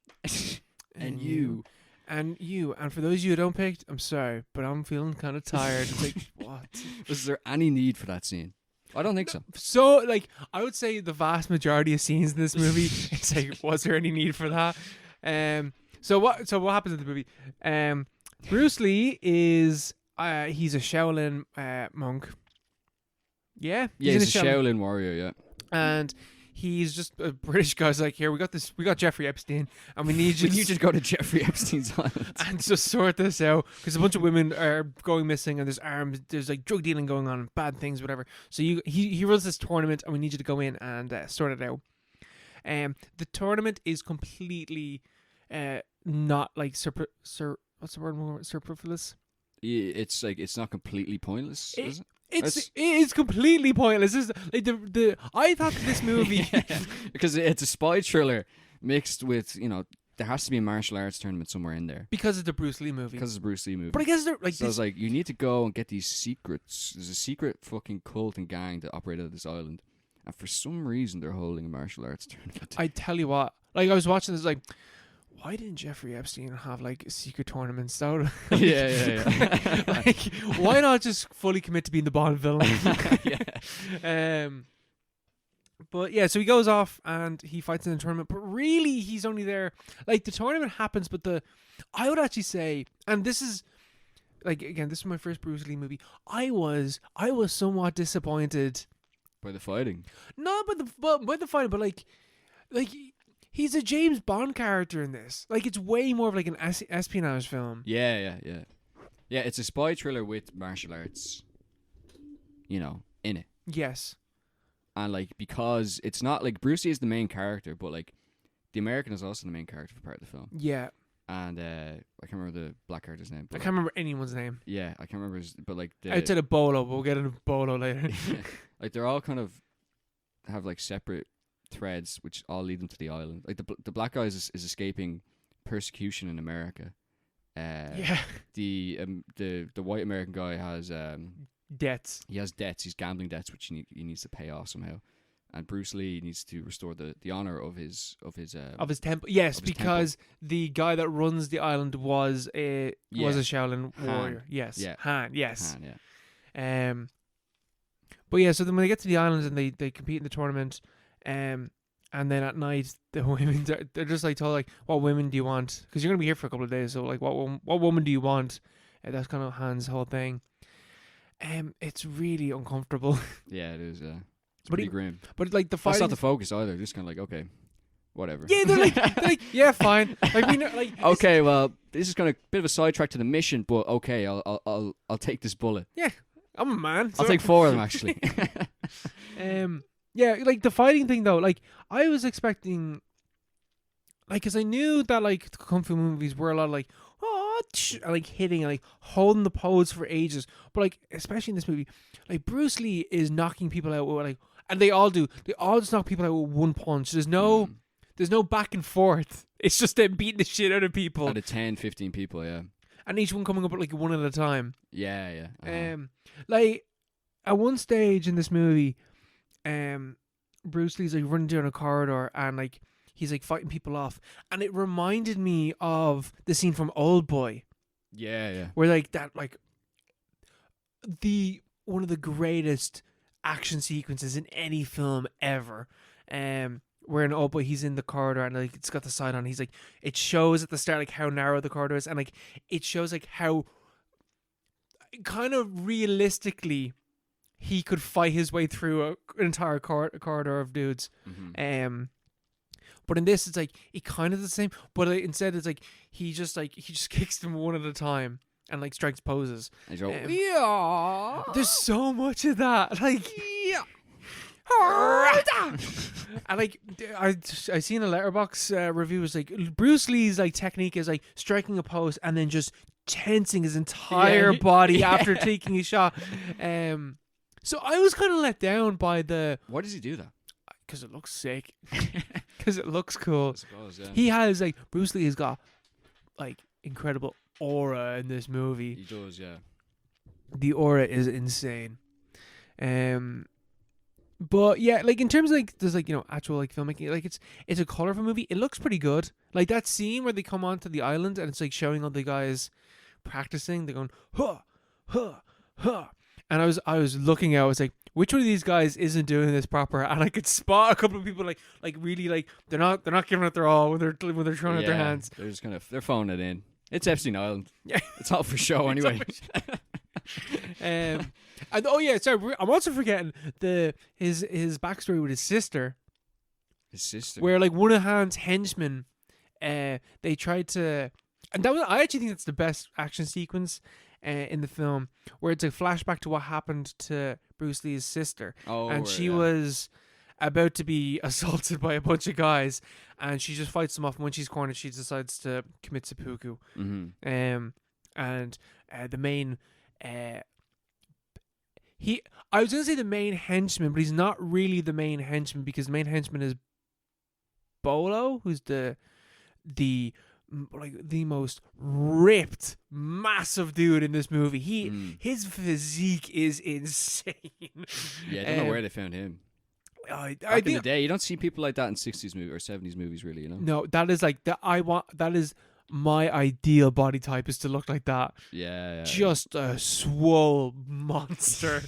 and you. And you. And for those of you who don't pick, I'm sorry, but I'm feeling kind of tired. It's like, what? Was there any need for that scene? I don't think so. So, like, I would say the vast majority of scenes in this movie, it's like, was there any need for that? So what happens in the movie? Bruce Lee is he's a Shaolin monk. Yeah, he's a Shaolin warrior. Yeah, and he's just a British guy's like, here, we got Jeffrey Epstein, and we need you. You just go to Jeffrey Epstein's island and just sort this out because a bunch of women are going missing, and there's like drug dealing going on and bad things, whatever. So he runs this tournament, and we need you to go in and sort it out. The tournament is completely not like what's the word? Superfluous. It's like it's not completely pointless, is it? It is completely pointless. It's like I thought this movie because it's a spy thriller mixed with, you know, there has to be a martial arts tournament somewhere in there because it's a Bruce Lee movie. But I guess they're like, so it's like you need to go and get these secrets. There's a secret fucking cult and gang that operate out of this island, and for some reason they're holding a martial arts tournament. I tell you what, like I was watching this, like, why didn't Jeffrey Epstein have like secret tournaments out? Yeah. Like, why not just fully commit to being the Bond villain? Yeah. But yeah, so he goes off and he fights in the tournament, but really he's only there. Like, the tournament happens, but I would actually say, and this is like, again, this is my first Bruce Lee movie. I was somewhat disappointed by the fighting. Not by the fighting, but like. He's a James Bond character in this. Like, it's way more of like an espionage film. Yeah. Yeah, it's a spy thriller with martial arts, you know, in it. Yes. And like, because it's not like Bruce Lee is the main character, but like the American is also the main character for part of the film. Yeah. And I can't remember the black character's name. I can't remember anyone's name. Yeah, I can't remember his, but like outside of Bolo, but we'll get into Bolo later. Like, they're all kind of have like separate threads which all lead them to the island. Like the black guy is escaping persecution in America. Yeah. The white American guy has debts. He has debts. He's gambling debts which he needs to pay off somehow. And Bruce Lee needs to restore the honor of his temple. Yes, because temple. The guy that runs the island was a Shaolin warrior. Yes. Yeah. Han. Yes. Han, yeah. But yeah, so then when they get to the island and they compete in the tournament, And then at night, the women they're just like told like, "What women do you want?" Because you're gonna be here for a couple of days, so like, what woman do you want? That's kind of Han's whole thing. It's really uncomfortable. Yeah, it is. It's But pretty grim. But like the That's fighting, not the focus either. Just kind of like, okay, whatever. yeah, they're like, yeah, fine. Like we know, like Okay, well, this is kind of a bit of a sidetrack to the mission, but okay, I'll take this bullet. yeah, I'm a man. I'll so- take 4 of them actually. Yeah, like the fighting thing though, like I was expecting, like, because I knew that like the kung fu movies were a lot of, like, and, like hitting and like holding the pose for ages, but like especially in this movie, like Bruce Lee is knocking people out with, like, and they all do. They all just knock people out with one punch. There's no back and forth. It's just them beating the shit out of people. Out of 10, 15 people, yeah. And each one coming up with like one at a time. Yeah, yeah. Like at one stage in this movie, Bruce Lee's like running down a corridor and like he's like fighting people off, and it reminded me of the scene from Old Boy, Yeah. where like that like the one of the greatest action sequences in any film ever. Where in Old Boy he's in the corridor and like it's got the sign on. He's like, it shows at the start like how narrow the corridor is, and like it shows like how kind of realistically he could fight his way through an entire corridor of dudes. But in this it's like it kind of the same, but instead it's like he just kicks them one at a time and like strikes poses. And you go, yeah. There's so much of that, like, yeah. And like I seen a letterbox review was like Bruce Lee's like technique is like striking a pose and then just tensing his entire body after taking a shot. So I was kind of let down by the. Why does he do that? Because it looks sick. Because it looks cool. I suppose, yeah. He has like Bruce Lee has got like incredible aura in this movie. He does, yeah. The aura is insane. But yeah, like in terms of like there's like, you know, actual like filmmaking, like it's a colorful movie. It looks pretty good. Like that scene where they come onto the island and it's like showing all the guys practicing. They're going huh, huh, huh. And I was looking out. I was like, which one of these guys isn't doing this proper? And I could spot a couple of people like really like they're not giving it their all when they're throwing out their hands. They're just they're phoning it in. It's Epstein Island. Yeah, it's all for show anyway. And oh yeah, sorry, I'm also forgetting his backstory with his sister. His sister, where like one of Han's henchmen, they tried to, and that was, I actually think that's the best action sequence in the film, where it's a flashback to what happened to Bruce Lee's sister, and she was about to be assaulted by a bunch of guys, and she just fights them off. And when she's cornered, she decides to commit seppuku. And the main. I was gonna say the main henchman, but he's not really the main henchman, because the main henchman is Bolo, who's the most ripped, massive dude in this movie. His physique is insane. Yeah, I don't know where they found him. Back in the day, you don't see people like that in 60s movies or 70s movies, really. You know. No, that is like that. That is my ideal body type, is to look like that. Yeah. Just a swole monster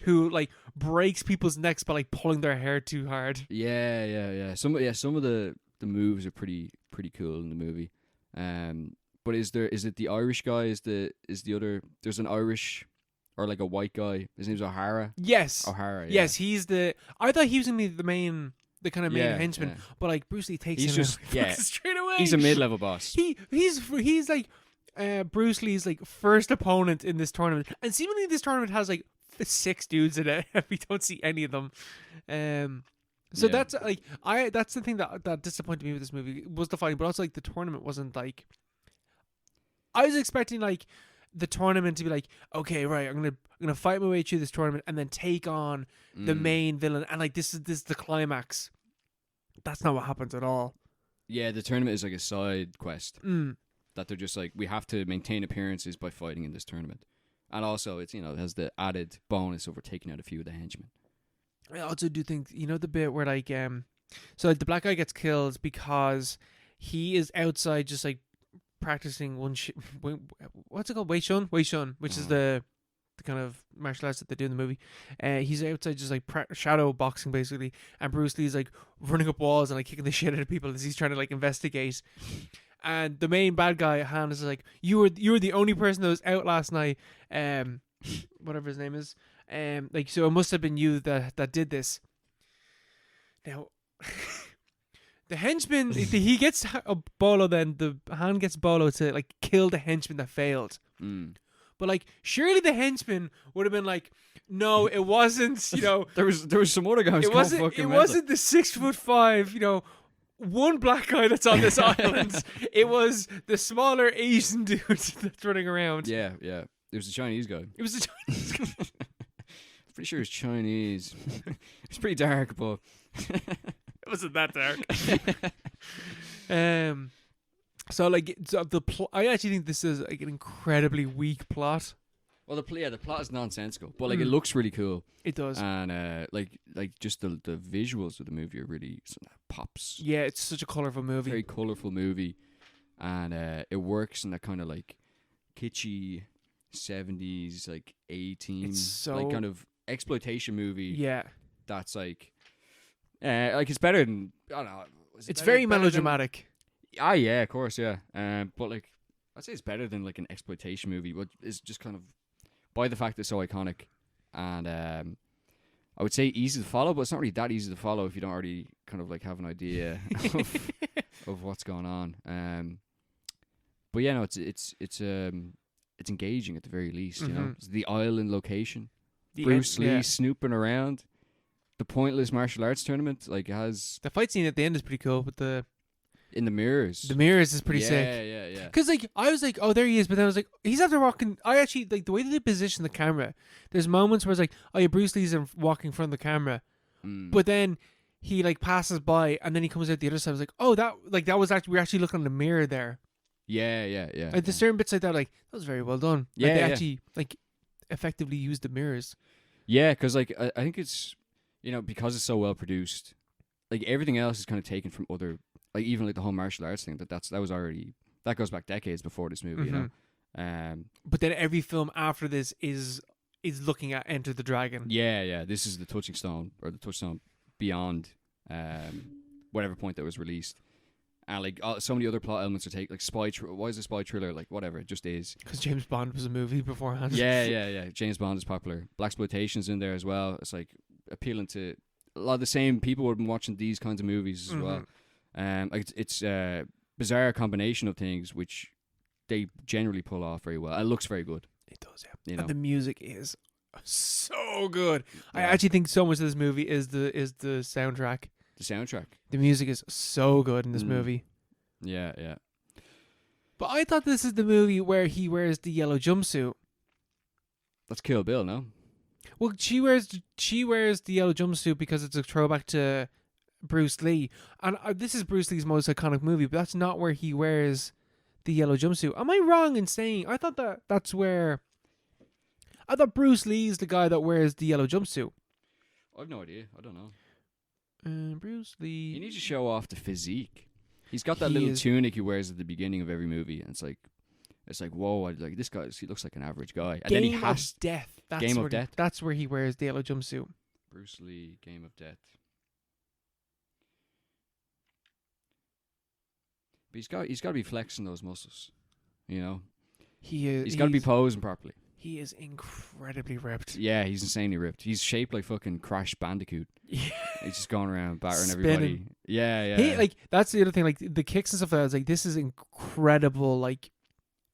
who like breaks people's necks by like pulling their hair too hard. Yeah. Some of the moves are pretty cool in the movie. But is it the Irish guy? Is the other? There's an Irish or like a white guy. His name's O'Hara. Yes. O'Hara. Yeah. Yes, he's the. I thought he was gonna be the kind of main henchman, but like Bruce Lee takes him straight away. He's a mid-level boss. He's like Bruce Lee's like first opponent in this tournament, and seemingly this tournament has like 6 dudes in it. We don't see any of them. So that's like that's the thing that disappointed me with this movie, was the fighting, but also like the tournament wasn't like. I was expecting like the tournament to be like, okay, right, I'm gonna fight my way through this tournament and then take on the main villain, and like this is the climax. That's not what happens at all. Yeah, the tournament is like a side quest that they're just like, we have to maintain appearances by fighting in this tournament, and also it's, you know, it has the added bonus over taking out a few of the henchmen. I also do think, you know, the bit where like so like the black guy gets killed because he is outside just like practicing what's it called? Wei Shun, which is the the kind of martial arts that they do in the movie. He's outside just like shadow boxing basically, and Bruce Lee's like running up walls and like kicking the shit out of people as he's trying to like investigate. And the main bad guy, Han, is like, you were the only person that was out last night. Whatever his name is. Like, so it must have been you that did this. Now, the henchman, he gets a Bolo. Then the Han gets Bolo to like kill the henchman that failed. But like, surely the henchman would have been like, no, it wasn't. You know, there was some other guy. It wasn't the 6'5", you know, one black guy that's on this island. It was the smaller Asian dude that's running around. Yeah. It was a Chinese guy. It was a Chinese guy. Pretty sure it's Chinese. It's pretty dark, but it wasn't that dark. So like, I actually think this is like an incredibly weak plot. Well, the plot is nonsensical, but like it looks really cool. It does, and like just the visuals of the movie are really pops. Yeah, it's such a colorful movie. Very colorful movie, and it works in that kind of like kitschy 70s like A-team, like kind of exploitation movie. Yeah, that's like it's better than, I don't know. It's very melodramatic. Yeah, of course, yeah. But like, I'd say it's better than like an exploitation movie, but it's just kind of by the fact it's so iconic, and I would say easy to follow, but it's not really that easy to follow if you don't already kind of like have an idea of what's going on. But yeah, no, it's engaging at the very least. You know, it's the island location, Bruce Lee snooping around, the pointless martial arts tournament. Like, it has the fight scene at the end is pretty cool with the. In the mirrors. The mirrors is pretty sick. Yeah. Because, like, I was like, oh, there he is. But then I was like, he's after walking. I actually, like, the way that they position the camera, there's moments where it's like, oh, yeah, Bruce Lee's walking in front of the camera. But then he, like, passes by and then he comes out the other side. I was like, oh, that was actually, we were actually looking in the mirror there. Yeah. Like, there's certain bits like that, like, that was very well done. Yeah. Like, they actually, like, effectively used the mirrors. Yeah, because, like, I think it's, you know, because it's so well produced, like, everything else is kind of taken from other. Like, even like the whole martial arts thing, that goes back decades before this movie, you know. But then every film after this is looking at Enter the Dragon. Yeah. This is the touchstone beyond whatever point that was released, and like so many other plot elements are taken. Like why is a spy thriller? Like, whatever, it just is. Because James Bond was a movie beforehand. Yeah. James Bond is popular. Blaxploitation's in there as well. It's like appealing to a lot of the same people who have been watching these kinds of movies as well. Like it's a bizarre combination of things which they generally pull off very well. It looks very good. It does, yeah. You know? And the music is so good. Yeah. I actually think so much of this movie is the soundtrack. The soundtrack. The music is so good in this movie. Yeah. But I thought this is the movie where he wears the yellow jumpsuit. That's Kill Bill, no? Well, she wears the yellow jumpsuit because it's a throwback to Bruce Lee, and this is Bruce Lee's most iconic movie, but that's not where he wears the yellow jumpsuit. Am I wrong in saying I thought that's where? I thought Bruce Lee's the guy that wears the yellow jumpsuit. I've no idea. I don't know. Bruce Lee. He needs to show off the physique. He's got that little tunic he wears at the beginning of every movie, and it's like whoa, like this guy. He looks like an average guy. And then he has Death. Game of Death. That's where he wears the yellow jumpsuit. Bruce Lee, Game of Death. But he's got to be flexing those muscles, you know. He's got to be posing properly. He is incredibly ripped. Yeah, he's insanely ripped. He's shaped like fucking Crash Bandicoot. Yeah. He's just going around battering Spinning. Everybody. Yeah. He, like, that's the other thing. Like, the kicks and stuff like that. I was like, this is incredible. Like,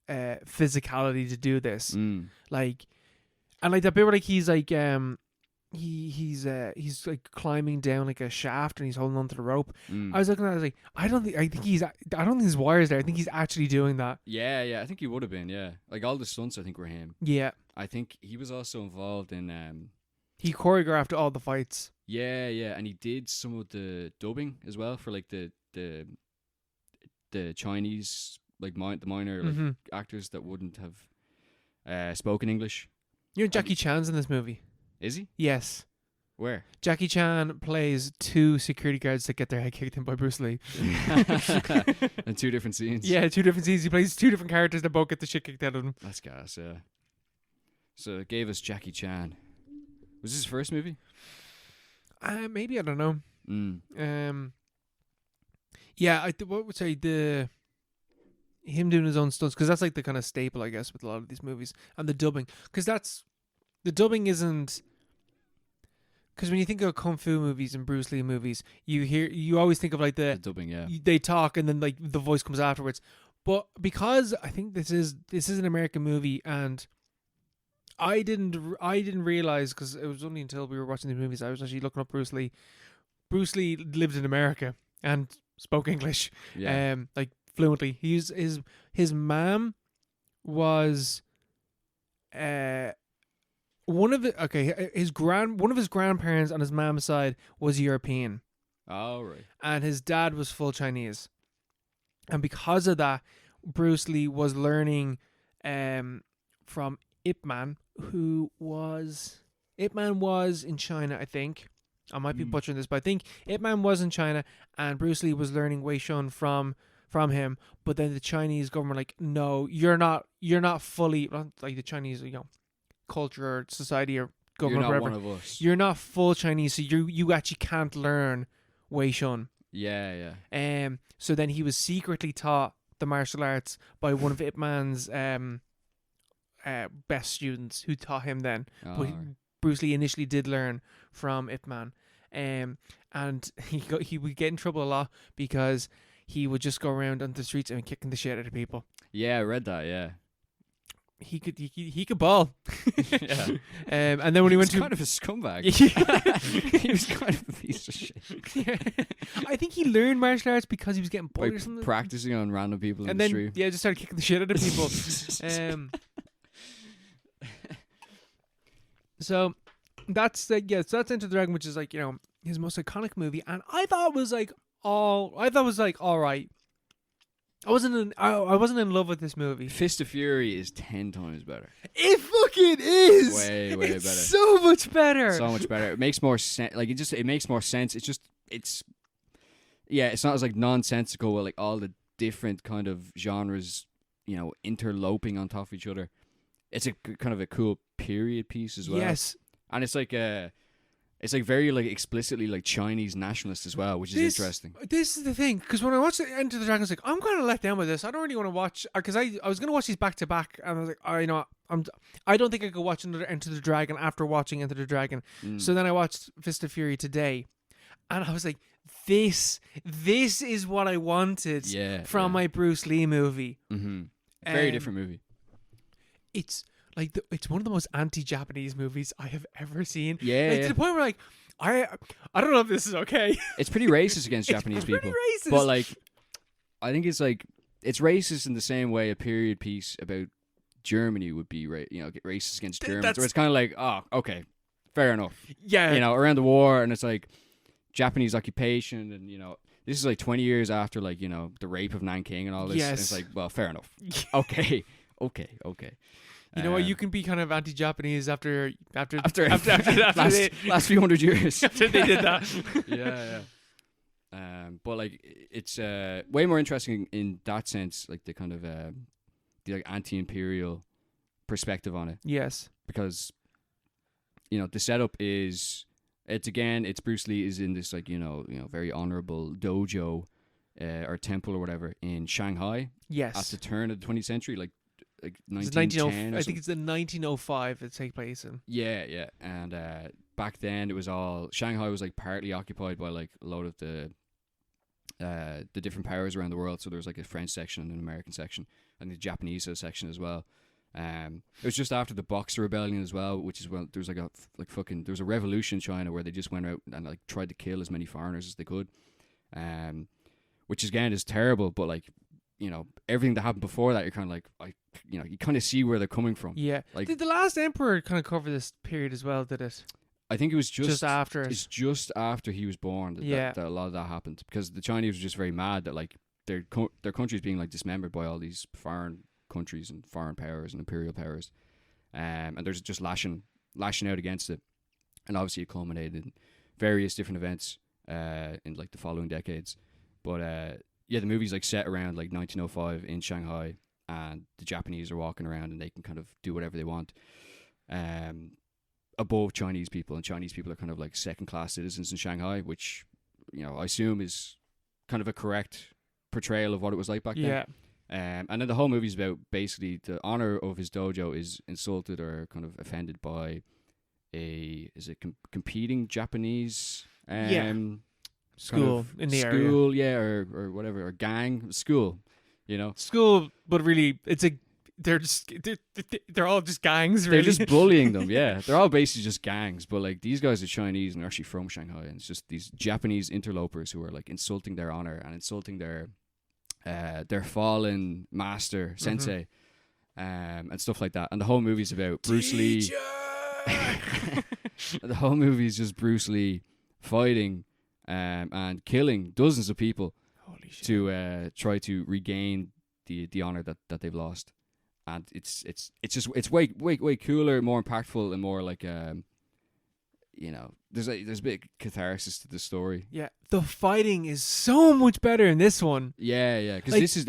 physicality to do this. Like, and like that bit where like he's like he's like climbing down like a shaft and he's holding onto the rope. I was looking at it, I was like, I don't think his wires there. I think he's actually doing that. Yeah. I think he would have been. Yeah, like all the stunts, I think were him. Yeah. I think he was also involved in. He choreographed all the fights. Yeah, and he did some of the dubbing as well for like the Chinese like the minor like actors that wouldn't have spoken English. You know Jackie Chan's in this movie. Is he? Yes. Where? Jackie Chan plays two security guards that get their head kicked in by Bruce Lee. In 2 different scenes. Yeah, 2 different scenes. He plays 2 different characters that both get the shit kicked out of them. That's gas, yeah. So it gave us Jackie Chan. Was this his first movie? Maybe, I don't know. Mm. Yeah, what would say him doing his own stunts, because that's like the kind of staple, I guess, with a lot of these movies, and the dubbing, because the dubbing isn't. Because when you think of kung fu movies and Bruce Lee movies, you always think of like The dubbing, yeah. they talk and then like the voice comes afterwards. But because I think this is an American movie, and I didn't realize, because it was only until we were watching these movies I was actually looking up Bruce Lee. Bruce Lee lived in America and spoke English, like fluently. His mom was one of his grandparents on his mom's side was European. Oh, right. And his dad was full Chinese. And because of that, Bruce Lee was learning from Ip Man, Ip Man was in China, I think. I might be butchering this, but I think Ip Man was in China, and Bruce Lee was learning Wei Shun from him. But then the Chinese government, like, no, you're not fully, like the Chinese, culture or society or government, you're not whatever. one of us. You're not full Chinese, so you actually can't learn Wei Shun. Yeah. So then he was secretly taught the martial arts by one of Ip Man's best students, who taught him then. But Right. Bruce Lee initially did learn from Ip Man, and he would get in trouble a lot because he would just go around on the streets and kicking the shit out of people. Yeah, I read that. Yeah. He could ball. Yeah. And then when he went to kind of a scumbag. He was kind of a piece of shit. Yeah. I think he learned martial arts because he was getting bullied or Like something. practicing on random people in And the then street. just started kicking the shit out of people. So that's so that's Enter the Dragon, which is like, his most iconic movie, and I thought was all right. I wasn't in love with this movie. Fist of Fury is 10 times better. It fucking is. Way It's better. So much better. So much better. It makes more sense. Like it makes more sense. It's not as like nonsensical with like all the different kind of genres, interloping on top of each other. It's a kind of a cool period piece as well. Yes. And it's like very like explicitly like Chinese nationalist as well, which is interesting. This is the thing, because when I watched Enter the Dragon, I was like, I'm kind of let down with this. I don't really want to watch, because I was going to watch these back to back, and I was like, I don't think I could watch another Enter the Dragon after watching Enter the Dragon. So then I watched Fist of Fury today, and I was like, this is what I wanted from my Bruce Lee movie. Mm-hmm. Very different movie. It's like it's one of the most anti-Japanese movies I have ever seen. Yeah, to the point where like I don't know if this is okay. It's pretty racist against Japanese people. Racist. But like, I think it's racist in the same way a period piece about Germany would be, racist against Germans. Where it's kind of like, oh, okay, fair enough. Yeah, around the war, and it's like Japanese occupation, and this is like 20 years after like the rape of Nanking and all this. Yes. And it's like, well, fair enough. Okay. You know what? You can be kind of anti-Japanese after last few hundred years after they did that. Yeah. But like it's way more interesting in that sense, like the kind of the like anti-imperial perspective on it. Yes, because the setup is it's Bruce Lee is in this like very honorable dojo or temple or whatever in Shanghai. Yes, at the turn of the 20th century, like 1910. I think it's in 1905 it takes place in. Yeah. And back then it was all Shanghai was like partly occupied by like a lot of the different powers around the world. So there was like a French section and an American section and the Japanese section as well. It was just after the Boxer Rebellion as well, which is when there was there was a revolution in China where they just went out and like tried to kill as many foreigners as they could, which again is terrible. But like everything that happened before that, you're kind of like you kind of see where they're coming from. Yeah, like did the Last Emperor kind of cover this period as well? Did it? I think it was just after. It's just after he was born that a lot of that happened, because the Chinese were just very mad that like their country is being like dismembered by all these foreign countries and foreign powers and imperial powers, and they're just lashing out against it, and obviously it culminated in various different events in like the following decades. But the movie's like set around like 1905 in Shanghai, and the Japanese are walking around and they can kind of do whatever they want. above Chinese people, and Chinese people are kind of like second-class citizens in Shanghai, which, I assume is kind of a correct portrayal of what it was like back then. And then the whole movie is about basically the honor of his dojo is insulted or kind of offended by competing Japanese school in the area. School, yeah, or whatever, or gang, school, School, but really, they're all just gangs, really. They're just bullying them, yeah. They're all basically just gangs, but like these guys are Chinese and they're actually from Shanghai, and it's just these Japanese interlopers who are like insulting their honor and insulting their fallen master, sensei, and stuff like that. And the whole movie's about Bruce Lee. The whole movie is just Bruce Lee fighting and killing dozens of people to try to regain the honor that they've lost. And it's way cooler, more impactful, and more like there's a bit of catharsis to the story. Yeah, the fighting is so much better in this one. Yeah, because this is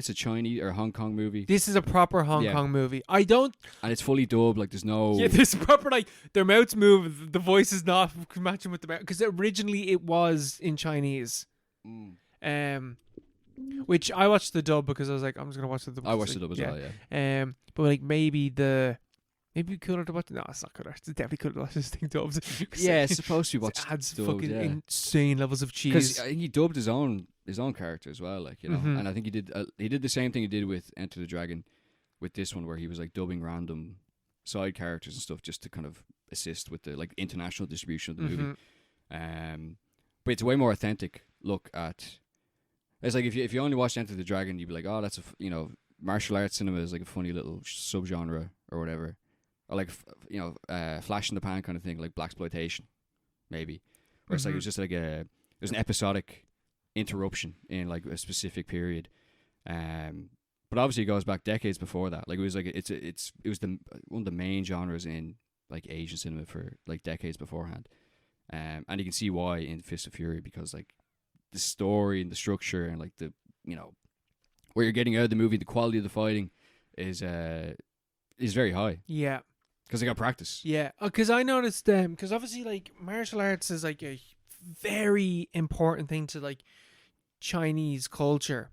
a Chinese or Hong Kong movie? This is a proper Hong Kong movie. And it's fully dubbed. Like there's no. Yeah, there's proper like their mouths move. The voice is not matching with the mouth, because originally it was in Chinese. Which I watched the dub because I was like, I'm just gonna watch the dub. I watched the dub as well. Yeah. But like maybe cooler to watch. No, it's not cooler. It's definitely cooler to watch this thing dubbed. Yeah, it's supposed to be watched. It adds dubbed, fucking insane levels of cheese. Because I think he dubbed his own character as well, like and I think he did the same thing he did with Enter the Dragon, with this one where he was like dubbing random side characters and stuff just to kind of assist with the like international distribution of the movie. But it's a way more authentic look at. It's like if you only watched Enter the Dragon, you'd be like, oh, that's martial arts cinema is like a funny little subgenre or whatever, or like flash in the pan kind of thing, like blaxploitation, maybe. Where it's like it's just like there's an episodic interruption in like a specific period, but obviously it goes back decades before that. Like it was like it was one of the main genres in like Asian cinema for like decades beforehand, and you can see why in Fist of Fury, because like the story and the structure and like the where you're getting out of the movie, the quality of the fighting is very high. Yeah, because they got practice. Yeah, because I noticed because obviously like martial arts is like a very important thing to like Chinese culture.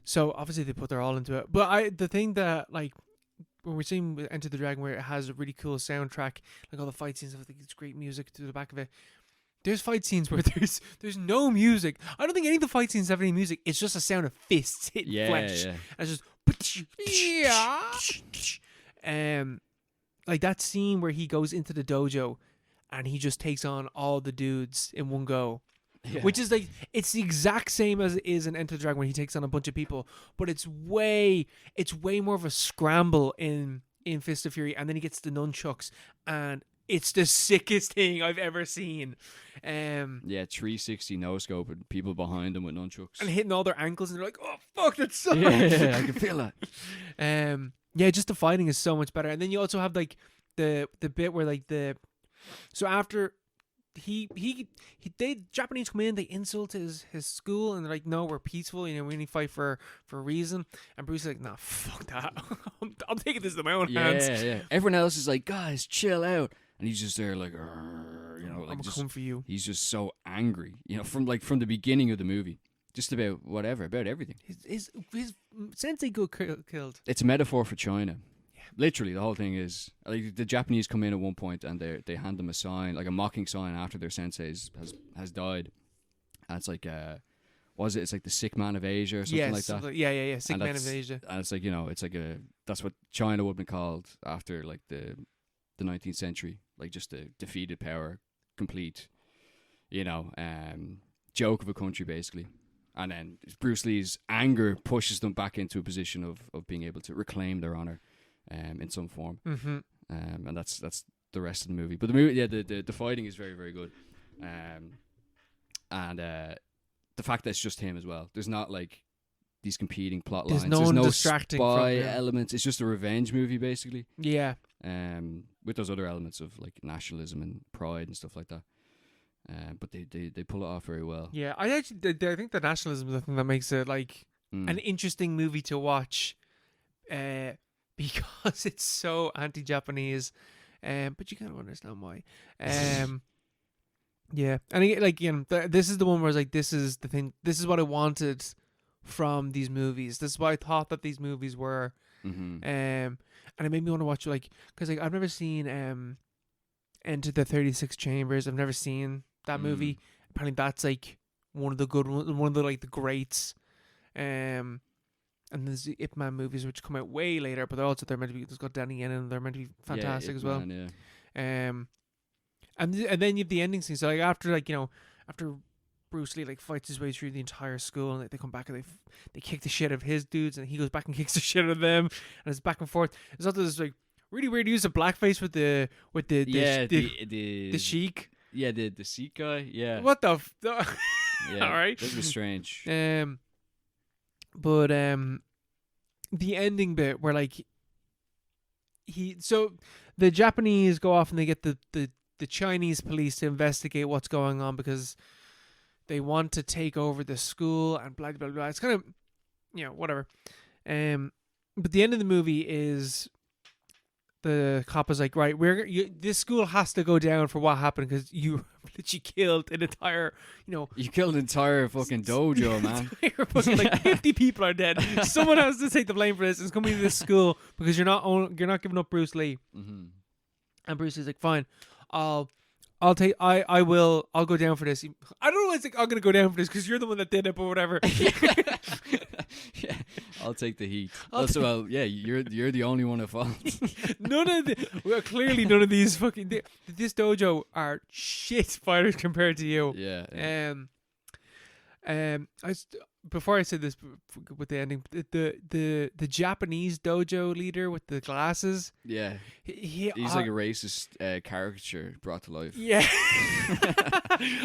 So obviously they put their all into it. But the thing that like when we're seeing Enter the Dragon, where it has a really cool soundtrack, like all the fight scenes, I think it's great music to the back of it. There's fight scenes where there's no music. I don't think any of the fight scenes have any music. It's just a sound of fists hitting flesh. Yeah. And it's just like that scene where he goes into the dojo and he just takes on all the dudes in one go. Yeah. Which is like, it's the exact same as it is in Enter the Dragon when he takes on a bunch of people, but it's way more of a scramble in Fist of Fury, and then he gets the nunchucks, and it's the sickest thing I've ever seen. 360 no scope and people behind him with nunchucks and hitting all their ankles, and they're like, "Oh fuck, that sucks." Yeah, I can feel that. Just the fighting is so much better, and then you also have like the bit where like so after. They Japanese come in, they insult his school, and they're like, no, we're peaceful, we only fight for a reason. And Bruce is like, nah, fuck that. I'm taking this in my own hands. Yeah. Everyone else is like, guys, chill out, and he's just there like, like I'm coming for you. He's just so angry, from the beginning of the movie, just about everything. His sensei got killed. It's a metaphor for China. Literally, the whole thing is like the Japanese come in at one point and they hand them a sign, like a mocking sign, after their sensei has died, and it's like it's like the sick man of Asia or something like that. Yeah, sick man of Asia. And it's like it's like that's what China would have been called after like the 19th century, like just a defeated power, complete, joke of a country basically. And then Bruce Lee's anger pushes them back into a position of being able to reclaim their honor. In some form, and that's the rest of the movie. But the movie, the fighting is very, very good, and the fact that it's just him as well. There's not like these competing plot lines. There's no distracting spy elements. It's just a revenge movie basically. Yeah. With those other elements of like nationalism and pride and stuff like that. But they pull it off very well. Yeah, I think the nationalism is the thing that makes it like an interesting movie to watch. because it's so anti-Japanese. But you kind of understand why. Yeah, and this is the one where I was like, this is the thing. This is what I wanted from these movies. This is what I thought that these movies were. And it made me want to watch because I've never seen Enter the 36 Chambers. I've never seen that movie. Apparently, that's like one of the good ones, one of the like the greats. And there's the Ip Man movies which come out way later, but they're meant to be. There's got Danny in, and they're meant to be fantastic as well. Man, yeah. And then you have the ending scene. So after Bruce Lee fights his way through the entire school, and they come back and they kick the shit out of his dudes, and he goes back and kicks the shit out of them, and it's back and forth. There's also this really weird use of blackface with the Sheik. Yeah, the Sikh guy. Yeah. What the? Yeah, all right. That was strange. But the ending bit where the Japanese go off and they get the Chinese police to investigate what's going on because they want to take over the school and blah blah blah. It's kind of whatever. But the end of the movie is the cop is like, right, this school has to go down for what happened because you literally killed an entire, You killed an entire fucking dojo, man. Entire fucking, 50 people are dead. Someone has to take the blame for this. It's coming to this school because you're not giving up Bruce Lee. Mm-hmm. And Bruce Lee's like, fine, I'll go down for this. I don't know. It's I'm gonna go down for this because you're the one that did it, but whatever. Yeah, I'll take the heat. You're the only one at fault. Clearly none of these this dojo are shit fighters compared to you. Yeah. Before I said this with the ending, the Japanese dojo leader with the glasses. Yeah. He's like a racist caricature brought to life. Yeah.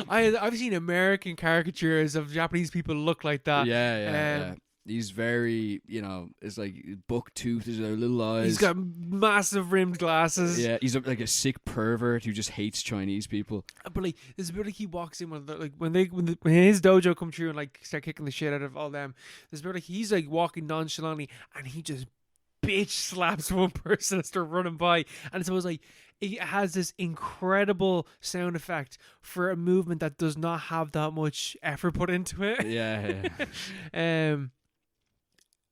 I've seen American caricatures of Japanese people look like that. Yeah. He's very, it's like buck tooth, his little eyes. He's got massive rimmed glasses. Yeah, he's like a sick pervert who just hates Chinese people. But there's a bit he walks in when his dojo come through and start kicking the shit out of all them. There's a bit he's walking nonchalantly and he just bitch slaps one person as they're running by, and so it's it has this incredible sound effect for a movement that does not have that much effort put into it. Yeah.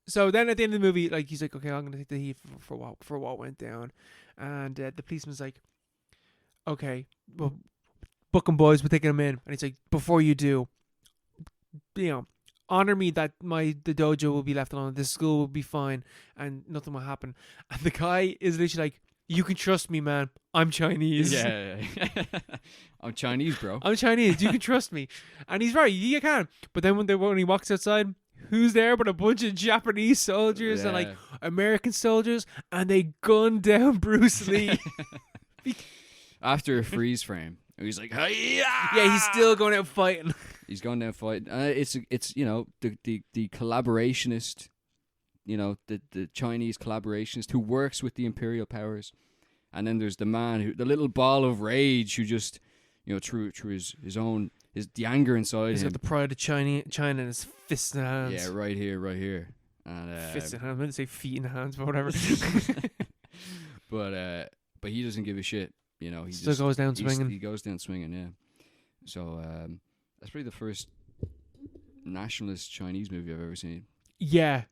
So then at the end of the movie, he's like, okay, I'm going to take the heat for what went down. And the policeman's like, okay, well, book 'em, boys, we're taking him in. And he's like, before you do, honor me that the dojo will be left alone. This school will be fine and nothing will happen. And the guy is literally like, you can trust me, man. I'm Chinese. Yeah. I'm Chinese, bro. I'm Chinese. You can trust me. And he's right. You can. But then when he walks outside, who's there but a bunch of Japanese soldiers and American soldiers, and they gun down Bruce Lee. After a freeze frame, he's like, "Hi-ya!" Yeah, he's still going out fighting. He's going down fighting. It's the collaborationist, the Chinese collaborationist who works with the imperial powers, and then there's the man the little ball of rage who just through the anger inside he's him. got the pride of China in his fists and hands. Yeah, right here. And fists and hands. I meant to say feet and hands, but whatever. But he doesn't give a shit. He still goes down swinging. He goes down swinging. Yeah. So that's probably the first nationalist Chinese movie I've ever seen. Yeah.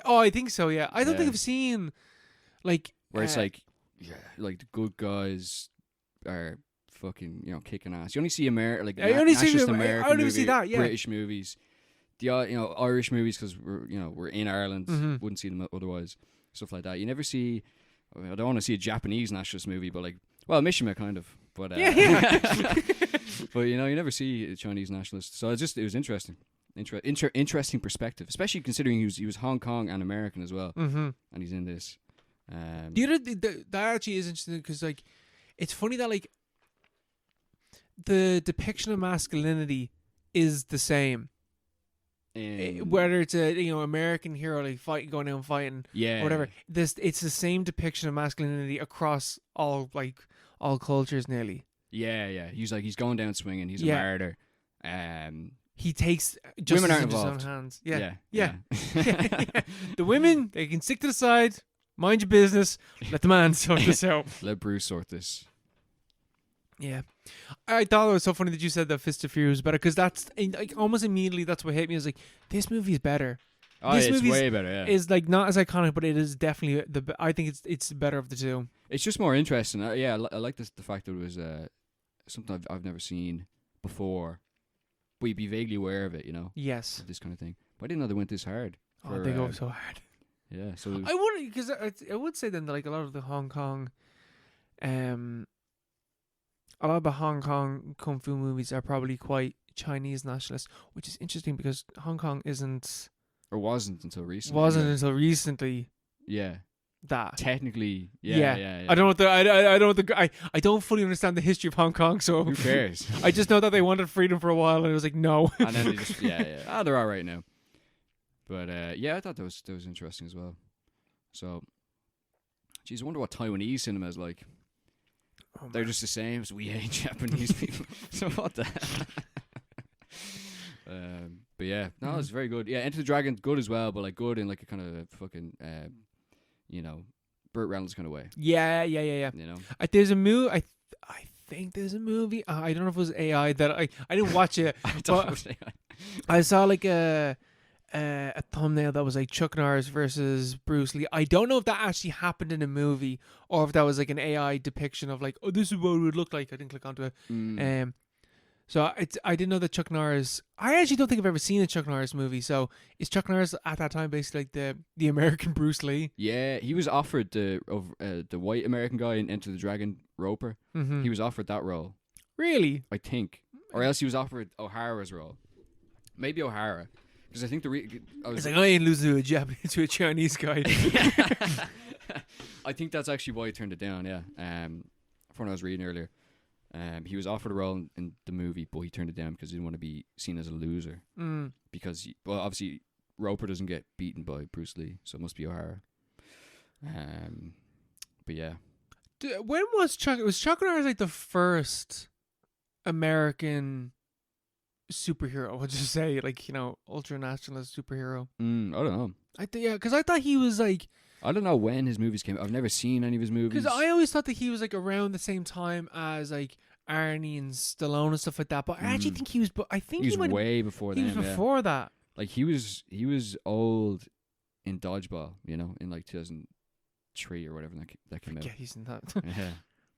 Oh, I think so. Yeah, I don't think I've seen where it's the good guys are fucking kicking ass. You only see American see that, yeah. British movies, the Irish movies because we're in Ireland, mm-hmm. wouldn't see them otherwise, stuff like that. You never see. I don't want to see a Japanese nationalist movie, but Mishima kind of, but yeah. But you never see a Chinese nationalist, so it was interesting. Interesting perspective, especially considering he was Hong Kong and American as well, mm-hmm. and he's in this. That actually is interesting because it's funny that the depiction of masculinity is the same. Whether it's a American hero going out and fighting, or whatever. It's the same depiction of masculinity across all cultures nearly. Yeah. He's going down swinging. He's a martyr. He takes justice women aren't into his own involved. hands. Yeah. The women, they can stick to the side. Mind your business. Let the man sort this out. Let Bruce sort this. Yeah. I thought it was so funny that you said that Fist of Fury was better, because that's like almost immediately that's what hit me. I was like, this movie is better. Oh, This it's movie's- way better. Yeah, Is like not as iconic, but it is definitely I think it's the better of the two. it's just more interesting. Yeah, I like this, the fact that it was something I've never seen before, but you'd be vaguely aware of it. You know, Yes. this kind of thing. But I didn't know they went this hard. Oh, they go so hard. Yeah, so I would, because I would say then that like a lot of the Hong Kong, a lot of the Hong Kong kung fu movies are probably quite Chinese nationalist, which is interesting because Hong Kong or wasn't until recently. wasn't until recently Yeah, that. technically. Yeah. Yeah. I don't know what the I don't know what I don't fully understand the history of Hong Kong, so Who cares? I just know that they wanted freedom for a while, and it was like no. And then they just they're all right now. But I thought that was interesting as well. So, geez, I wonder what Taiwanese cinema is like. Oh, They're man. just the same as we hate Japanese people. So what the hell? But yeah, no, it's very good. Yeah, Enter the Dragon, good as well, but like good in like a kind of fucking, Burt Reynolds kind of way. Yeah. You know, There's a movie. I think there's a movie. I don't know if it was AI that I didn't watch it. I but thought it was I saw like a thumbnail that was like Chuck Norris versus Bruce Lee. I don't know if that actually happened in a movie or if that was like an AI depiction of like, oh, this is what it would look like. I didn't click onto it. So I didn't know that Chuck Norris. I actually don't think I've ever seen a Chuck Norris movie. So is Chuck Norris at that time basically like the American Bruce Lee? Yeah, he was offered the white American guy in Enter the Dragon, Roper. Mm-hmm. He was offered that role, Really? I think, or else he was offered O'Hara's role. Maybe O'Hara, because I think It's like I ain't losing to a Japanese to a Chinese guy. I think that's actually why he turned it down. Yeah, from what I was reading earlier, he was offered a role in the movie, but he turned it down because he didn't want to be seen as a loser. Because obviously Roper doesn't get beaten by Bruce Lee, so it must be O'Hara. But yeah, When was Chuck? Was Chuck Norris like the first American superhero? I'll just say, like, ultra nationalist superhero. I don't know. Because I thought he was like. I don't know when his movies came out. I've never seen any of his movies. Because I always thought that he was like around the same time as like Arnie and Stallone and stuff like that. But I actually think he was. But I think he was way before He them. was before that. Like he was old in Dodgeball, in like 2003 or whatever that came out. Yeah, he's in that. Yeah,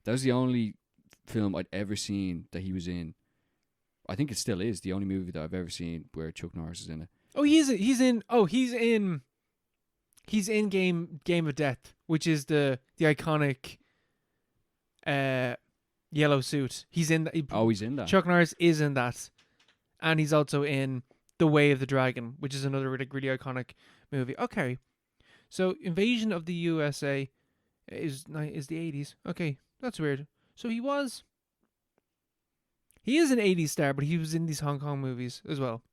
that was the only film I'd ever seen that he was in. I think it still is the only movie that I've ever seen where Chuck Norris is in it. Oh, he's in Game of Death, which is the iconic yellow suit. He's in He's in that. Chuck Norris is in that, and he's also in The Way of the Dragon, which is another really, really iconic movie. Okay, so Invasion of the USA is the 80s. Okay, that's weird. So he is an 80s star, but he was in these Hong Kong movies as well.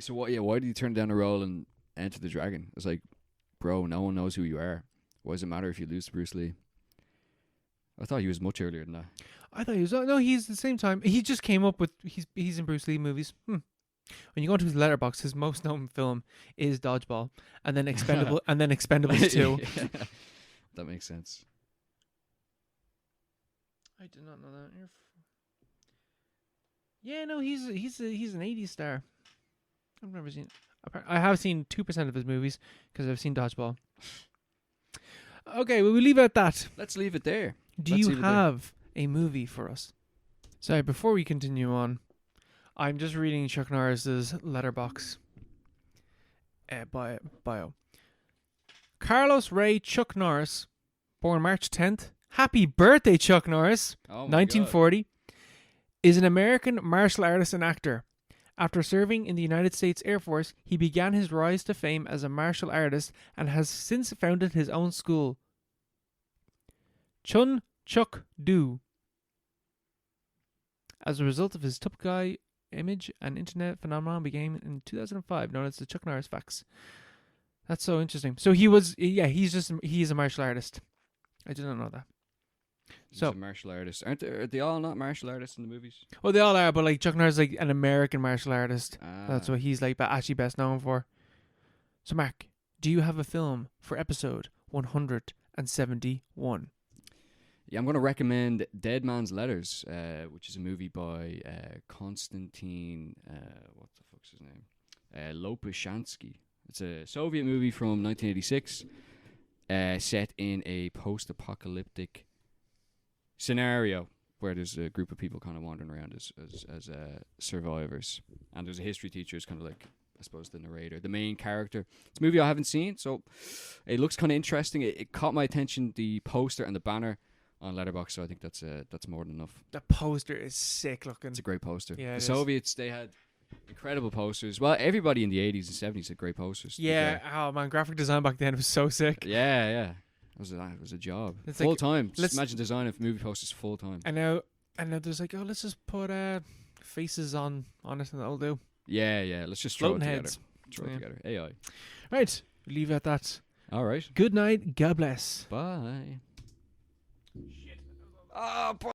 So what? Yeah, why did he turn down a role in Enter the Dragon? It's like, bro, no one knows who you are. Why does it matter if you lose to Bruce Lee? I thought he was much earlier than that. I thought he was. No, he's the same time. He just came up with. He's in Bruce Lee movies. When you go into his letterbox, his most known film is Dodgeball, and then Expendables 2. Yeah. That makes sense. I did not know that. Yeah, no, he's an 80s star. I've never seen. I have seen 2% of his movies because I've seen Dodgeball. Okay, well, we leave it at that. Let's leave it there. Do you have a movie for us? Sorry, before we continue on, I'm just reading Chuck Norris's letterbox bio. Carlos Ray Chuck Norris, born March 10th. Happy birthday, Chuck Norris. Oh my 1940. God. Is an American martial artist and actor. After serving in the United States Air Force, he began his rise to fame as a martial artist and has since founded his own school, Chun Chuk Do. As a result of his tough guy image, an internet phenomenon became in 2005 known as the Chuck Norris Facts. That's so interesting. So he is a martial artist. I did not know that. He's a martial artist. Are they all not martial artists in the movies? Well, they all are, but like Chuck Norris is like an American martial artist. That's what he's like actually best known for. So Mark, do you have a film for episode 171? Yeah, I'm going to recommend Dead Man's Letters, which is a movie by Konstantin, what the fuck's his name? Lopushansky. It's a Soviet movie from 1986, set in a post-apocalyptic scenario where there's a group of people kind of wandering around as survivors. And there's a history teacher who's kind of like, I suppose, the narrator, the main character. It's a movie I haven't seen, so it looks kind of interesting. It caught my attention, the poster and the banner on Letterboxd, so I think that's more than enough. The poster is sick looking. It's a great poster. Yeah, the Soviets, they had incredible posters. Well, everybody in the 80s and 70s had great posters. Yeah, oh man, graphic design back then was so sick. Yeah. It was a job. It's full like, time. Just imagine designing movie posters full time. I know there's like, oh, let's just put faces on it and that'll do. Yeah. Let's just throw Floating it heads. together. AI. Right, leave it at that. All right. Good night. God bless. Bye. Shit.